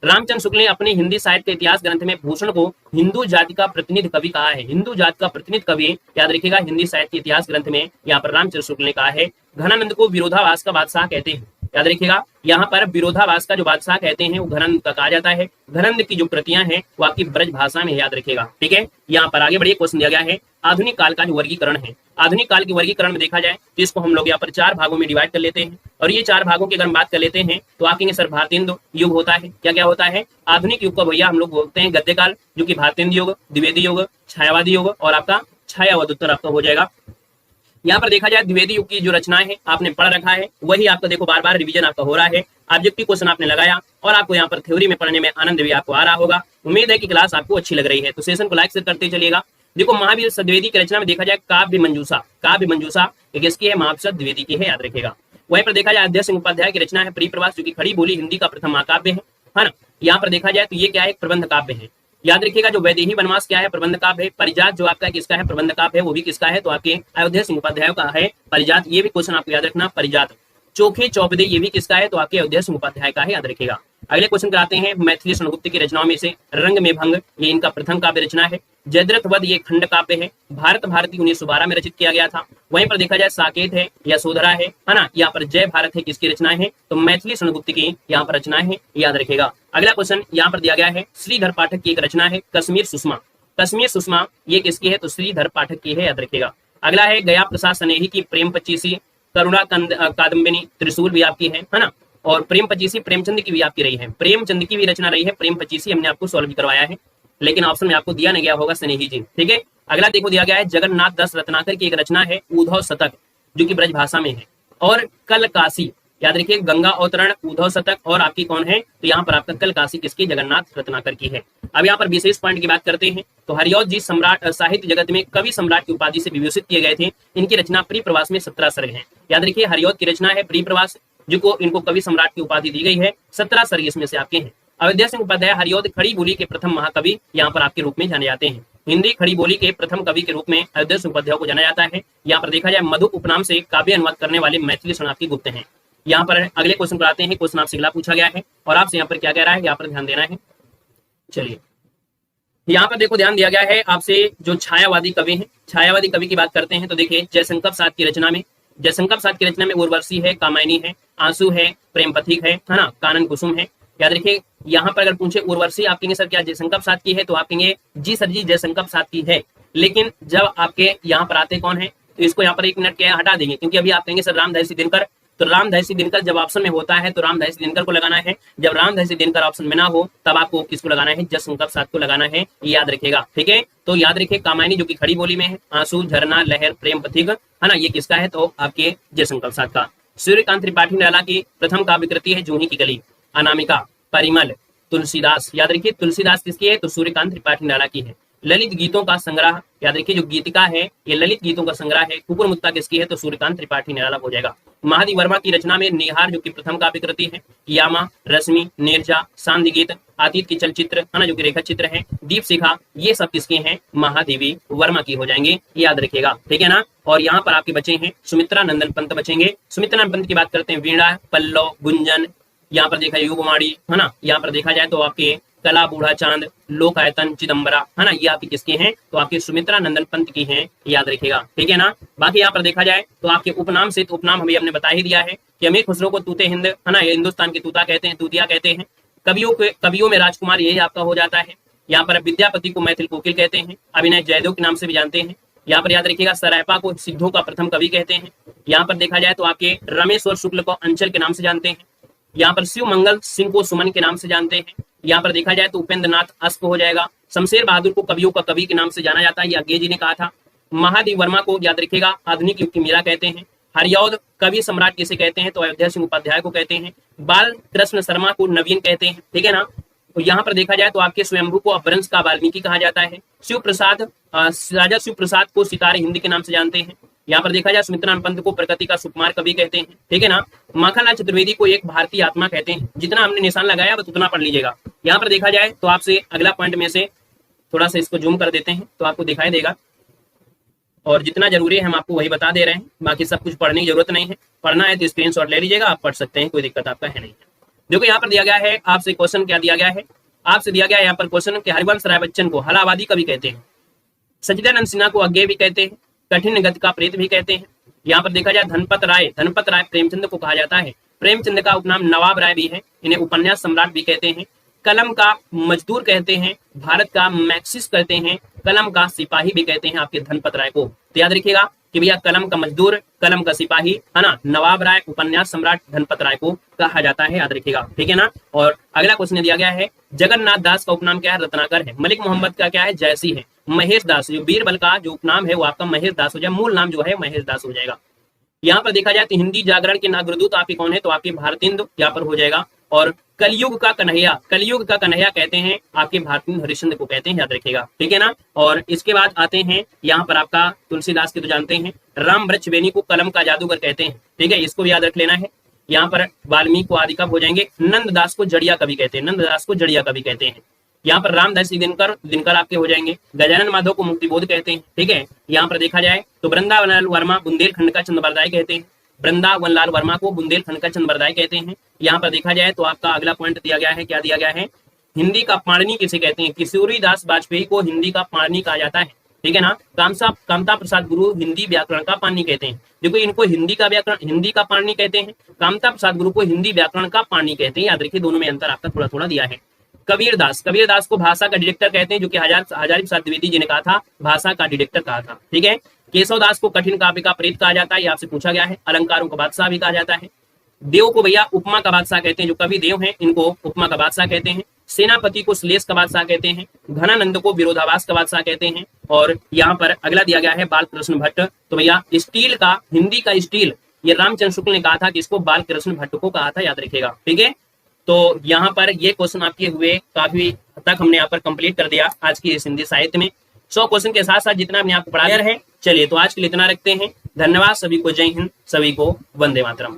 रामचंद्र शुक्ल ने अपने हिंदी साहित्य के इतिहास ग्रंथ में भूषण को हिंदू जाति का प्रतिनिधि कवि कहा है। हिंदू जाति का प्रतिनिधि कवि, याद रखिएगा, हिंदी साहित्य इतिहास ग्रंथ में यहाँ पर रामचंद्र शुक्ल ने कहा है। घनानंद को विरोधाभास का बादशाह कहते हैं, याद रखिएगा। यहाँ पर विरोधाभास का जो बादशाह कहते हैं वो घनानंद का कहा जाता है। घनानंद की जो प्रतियां हैं वो आपकी ब्रज भाषा में, याद रखिएगा। ठीक है, यहाँ पर आगे बढ़िए क्वेश्चन दिया गया है आधुनिक काल का जो वर्गीकरण है। आधुनिक काल के वर्गीकरण में देखा जाए तो इसको हम लोग यहाँ पर 4 भागों में डिवाइड कर लेते हैं, और ये 4 भागों की अगर हम बात कर लेते हैं तो आगे सर भारतेंदु युग होता है। क्या क्या होता है? आधुनिक युग को भैया हम लोग बोलते हैं गद्य काल, जो कि भारतेंदु युग, द्विवेदी युग, छायावादी युग और आपका छायावाद उत्तर आपका हो जाएगा। यहाँ पर देखा जाए द्विवेदी युग की जो रचनाएं हैं आपने पढ़ रखा है, वही आपका देखो बार बार रिवीजन आपका हो रहा है। ऑब्जेक्टिव क्वेश्चन आपने लगाया और आपको यहाँ पर थ्योरी में पढ़ने में आनंद भी आपको आ रहा होगा। उम्मीद है कि क्लास आपको अच्छी लग रही है, तो सेशन को लाइक शेयर करते चलिएगा। देखो महावीर द्विवेदी की रचना में देखा जाए काव्य मंजूषा किसकी है? महावीर द्विवेदी की है, याद रखिएगा। वहीं पर देखा जाए अध्यय सिंह उपाध्याय की रचना है परिप्रवास, जो कि खड़ी बोली हिंदी का प्रथम महाकाव्य है ना। यहाँ पर देखा जाए तो ये क्या है? प्रबंध काव्य है, याद रखिएगा। जो वैदेही वनवास क्या है? प्रबंध काव्य है। परिजात जो आपका किसका है? प्रबंध काव्य है, वो भी किसका है? तो आपके अयोध्या सिंह उपाध्याय का है परिजात। ये भी क्वेश्चन आपको याद रखना, परिजात। चोखे चौपदे ये भी किसका है? तो आपके अयोध्या सिंह उपाध्याय का है, याद रखिएगा। अगले क्वेश्चन कराते हैं मैथिली स्वर्ण की रचनाओं में से रंग में भंग, ये इनका प्रथम काव्य रचना है। जयद्रथ वध ये खंड काव्य है, भारत भारती 1912 में रचित किया गया था। वहीं पर देखा जाए साकेत है, यशोधरा है ना, यहाँ पर जय भारत है, किसकी रचना है, तो मैथिली स्वर्ण की यहाँ पर रचना है, याद रखेगा। अगला क्वेश्चन यहाँ पर दिया गया है श्रीधर पाठक की एक रचना है कश्मीर सुषमा। कश्मीर सुषमा ये किसकी है, तो श्रीधर पाठक की है, याद रखेगा। अगला है गया प्रसाद स्नेही की प्रेम पचीसी, करुणा कादम्बिनी त्रिशूल भी आपकी है ना, और प्रेम पचीसी प्रेमचंद की भी आपकी रही है, प्रेमचंद की भी रचना रही है। प्रेम पचीसी हमने आपको सॉल्व करवाया है, लेकिन ऑप्शन में आपको दिया नहीं गया होगा स्नेही जी, ठीक है। अगला देखो दिया गया है जगन्नाथ दास रत्नाकर की एक रचना है उद्धव शतक, जो कि ब्रज भाषा में है, और कल काशी, याद रखिए गंगा अवतरण, उद्धव शतक, और आपकी कौन है, तो यहाँ पर आपका कल काशी किसकी, जगन्नाथ रत्नाकर की है। अब यहाँ पर विशेष पॉइंट की बात करते हैं तो हरिऔध जी सम्राट साहित्य जगत में कवि सम्राट की उपाधि से विभूषित किए गए थे। इनकी रचना परिप्रवास में 17 सर्ग है, याद रखिए हरिऔध की रचना है परिप्रवास, जिनको इनको कवि सम्राट की उपाधि दी गई है। 17 सर्ग इसमें से आपके हैं। अयोध्या सिंह उपाध्याय हरिऔध खड़ी बोली के प्रथम महाकवि यहाँ पर आपके रूप में जाने जाते हैं। हिंदी खड़ी बोली के प्रथम कवि के रूप में अयोध्या सिंह उपाध्याय को जाना जाता है। यहाँ पर देखा जाए मधु उपनाम से काव्य अनुवाद करने वाले मैथिली शरणार्थी गुप्त हैं। यहाँ पर अगले क्वेश्चन पर आते हैं। क्वेश्चन आपसे अगला पूछा गया है और आपसे यहाँ पर क्या कह रहा है, यहाँ पर ध्यान देना है। चलिए यहाँ पर देखो ध्यान दिया गया है आपसे, जो छायावादी कवि हैं, छायावादी कवि की बात करते हैं तो देखिए जयशंकर प्रसाद की रचना में, जयशंकर प्रसाद की रचना में उर्वशी है, कामायनी है, आंसू है, प्रेम पथिक है ना, कानन कुसुम है। याद रखिए यहाँ पर अगर पूछे उर्वशी आप कहेंगे सर क्या जयशंकर प्रसाद की है, तो आप कहेंगे जी सर जी जयशंकर प्रसाद की है। लेकिन जब आपके यहाँ पर आते कौन है, तो इसको यहाँ पर 1 मिनट के हटा देंगे, क्योंकि अभी आप कहेंगे सर रामधारी दिनकर, तो रामधारी दिनकर जब ऑप्शन में होता है तो रामधारी दिनकर को लगाना है। जब रामधारी दिनकर ऑप्शन में ना हो तब आपको किसको लगाना है, जयशंकर प्रसाद को लगाना है, ये याद रखेगा, ठीक है। तो याद रखिए कामायनी जो कि खड़ी बोली में है, आंसू, झरना, लहर, प्रेम पथिक है ना, ये किसका है, तो आपके जयशंकर प्रसाद का। सूर्यकांत त्रिपाठी निराला की प्रथम काव्य कृति है जूही की कली, अनामिका, परिमल, तुलसीदास। याद रखिए तुलसीदास किसकी है, तो सूर्यकांत त्रिपाठी निराला की है। ललित गीतों का संग्रह, याद रखिए जो गीतिका है ये ललित गीतों का संग्रह है, कुकुर मुत्ता किसकी है, तो सूर्यकांत त्रिपाठी निराला हो जाएगा। महादेव वर्मा की रचना में निहार जो कि प्रथम काव्य कृति है, यामा, रश्मि, नीरजा, सांध्य गीत, आतीत की चलचित्र है ना जो कि रेखा चित्र है, दीप शिखा, ये सब किसके हैं, महादेवी वर्मा की हो जाएंगे, याद रखिएगा, ठीक है ना। और यहाँ पर आपके बचे हैं सुमित्रा नंदन पंत बचेंगे। सुमित्रा नंदन पंत की बात करते हैं, वीणा, पल्लव, गुंजन, यहाँ पर देखा युगमाड़ी है ना, यहाँ पर देखा जाए तो आपके कला, बूढ़ा चांद, लोकायतन, चिदम्बरा है ना, ये आपकी किसके हैं, तो आपके सुमित्रा नंदन पंत की हैं, याद रखिएगा, ठीक है ना। बाकी यहाँ पर देखा जाए तो आपके उपनाम से, तो उपनाम हमें हमने बता ही दिया है कि अमीर खुसरो को तूते हिंद है ना, ये हिंदुस्तान के तूता कहते हैं, तूतिया कहते हैं। कवियों में राजकुमार यही आपका हो जाता है। यहाँ पर विद्यापति को मैथिल कोकिल कहते हैं, अभिनय जयदेव के नाम से भी जानते हैं। यहाँ पर याद रखिएगा सरायपा को सिद्धों का प्रथम कवि कहते हैं। यहाँ पर देखा जाए तो आपके रमेश्वर शुक्ल को अंचल के नाम से जानते हैं। यहाँ पर शिव मंगल सिंह को सुमन के नाम से जानते हैं। यहाँ पर देखा जाए तो उपेंद्र नाथ अश्क हो जाएगा। शमशेर बहादुर को कवियों का कवि के नाम से जाना जाता है, ये आगे जी ने कहा था। महादेव वर्मा को याद रखिएगा आधुनिक युग की मीरा कहते हैं। हरिऔध कवि सम्राट किसे कहते हैं, तो अयोध्या सिंह उपाध्याय को कहते हैं। बाल कृष्ण शर्मा को नवीन कहते हैं, ठीक है ना। तो यहाँ पर देखा जाए तो आपके स्वयंभू को अपभ्रंश का वाल्मीकि कहा जाता है। शिव प्रसाद, राजा शिव प्रसाद को सितारे हिंदी के नाम से जानते हैं। यहाँ पर देखा जाए सुमित्रा पंत को प्रकृति का सुकुमार कवि कहते हैं, ठीक है ना। माखनलाल चतुर्वेदी को एक भारतीय आत्मा कहते हैं। जितना हमने निशान लगाया बस उतना पढ़ लीजिएगा। यहाँ पर देखा जाए तो आपसे अगला पॉइंट में से थोड़ा सा इसको जूम कर देते हैं तो आपको दिखाई देगा, और जितना जरूरी है हम आपको वही बता दे रहे हैं, बाकी सब कुछ पढ़ने की जरूरत नहीं है। पढ़ना है तो स्क्रीनशॉट ले लीजिएगा, आप पढ़ सकते हैं, कोई दिक्कत आपका है नहीं। देखो यहाँ पर दिया गया है आपसे क्वेश्चन, क्या दिया गया है आपसे, दिया गया है यहाँ पर क्वेश्चन कि हरिवंश राय बच्चन को हलावादी कवि कहते हैं। सच्चिदानंद सिन्हा को अज्ञेय भी कहते हैं, कठिन गति का प्रेत भी कहते हैं। यहाँ पर देखा जाए धनपत राय प्रेमचंद को कहा जाता है। प्रेमचंद का उपनाम नवाब राय भी है, इन्हें उपन्यास सम्राट भी कहते हैं। कलम का मजदूर कहते हैं, भारत का मैक्सिस कहते हैं, कलम का सिपाही भी कहते हैं आपके धनपत राय को। तो याद रखिएगा कि भैया कलम का मजदूर, कलम का सिपाही है ना, नवाब राय, उपन्यास सम्राट धनपत राय को कहा जाता है, याद रखिएगा, ठीक है ना। और अगला क्वेश्चन दिया गया है जगन्नाथ दास का उपनाम क्या है, रत्नाकर है। मलिक मोहम्मद का क्या है, जयसी है। महेश दास, जो बीरबल का जो उपनाम है वो आपका महेश दास हो जाए, मूल नाम जो है महेश दास हो जाएगा। यहाँ पर देखा जाए तो हिंदी जागरण के नागरदूत आपके कौन है, तो आपके भारतेंदु यहाँ पर हो जाएगा। और कलयुग का कन्हैया कहते हैं आपके भारतेंदु हरिश्चंद्र को कहते हैं, याद रखिएगा, ठीक है ना। और इसके बाद आते हैं यहाँ पर आपका तुलसीदास के तो जानते हैं, राम वृक्ष बेनी को कलम का जादूगर कहते हैं, ठीक है, इसको भी याद रख लेना है। यहाँ पर वाल्मीकि को आदि कवि हो जाएंगे। नंददास को जड़िया कवि कहते हैं, नंददास को जड़िया कवि कहते हैं। यहाँ पर रामदास दिनकर आपके हो जाएंगे। गजानन माधव को मुक्तिबोध कहते हैं, ठीक है। यहाँ पर देखा जाए तो वृंदावन वर्मा बुंदेलखंड का चंद्रबरदाई कहते हैं। वृंदावन लाल वर्मा को बुंदेलखंड का चंद्रबरदाई कहते हैं। यहाँ पर देखा जाए तो आपका अगला पॉइंट दिया गया है, क्या दिया गया है, हिंदी का पाणिनि किसे कहते हैं। किशोरी दास वाजपेयी को हिंदी का पाणिनि कहा जाता है, ठीक है ना। कामता प्रसाद गुरु हिंदी व्याकरण का पाणिनि कहते हैं। देखो इनको हिंदी का पाणिनि कहते हैं, कामता प्रसाद गुरु को हिंदी व्याकरण का पाणिनि कहते हैं। याद रखिए दोनों में अंतर आपका थोड़ा थोड़ा दिया है। कबीरदास को भाषा का डिरेक्टर कहते हैं, जो कि हजारी प्रसाद द्विवेदी जी ने कहा था भाषा का डिरेक्टर कहा था, ठीक है। केशवदास को कठिन काव्य का प्रेत कहा जाता है, ये आपसे पूछा गया है। अलंकारों का बादशाह भी कहा जाता है। देव को भैया उपमा का बादशाह कहते हैं, जो कवि देव हैं इनको उपमा का बादशाह कहते हैं। सेनापति को श्लेष का बादशाह कहते हैं। घनानंद को विरोधाभास का बादशाह कहते हैं। और यहाँ पर अगला दिया गया है बालकृष्ण भट्ट। तो भैया स्टील का, हिंदी का स्टील, ये रामचंद्र शुक्ल ने कहा था कि इसको बालकृष्ण भट्ट को कहा था, याद रखिएगा, ठीक है। तो यहाँ पर ये क्वेश्चन आपके हुए, काफी हद तक हमने यहाँ पर कंप्लीट कर दिया आज की इस हिंदी साहित्य में। 100 क्वेश्चन के साथ साथ जितना हमने आपको पढ़ाया है। चलिए तो आज के लिए इतना रखते हैं। धन्यवाद सभी को, जय हिंद, सभी को वंदे मातरम।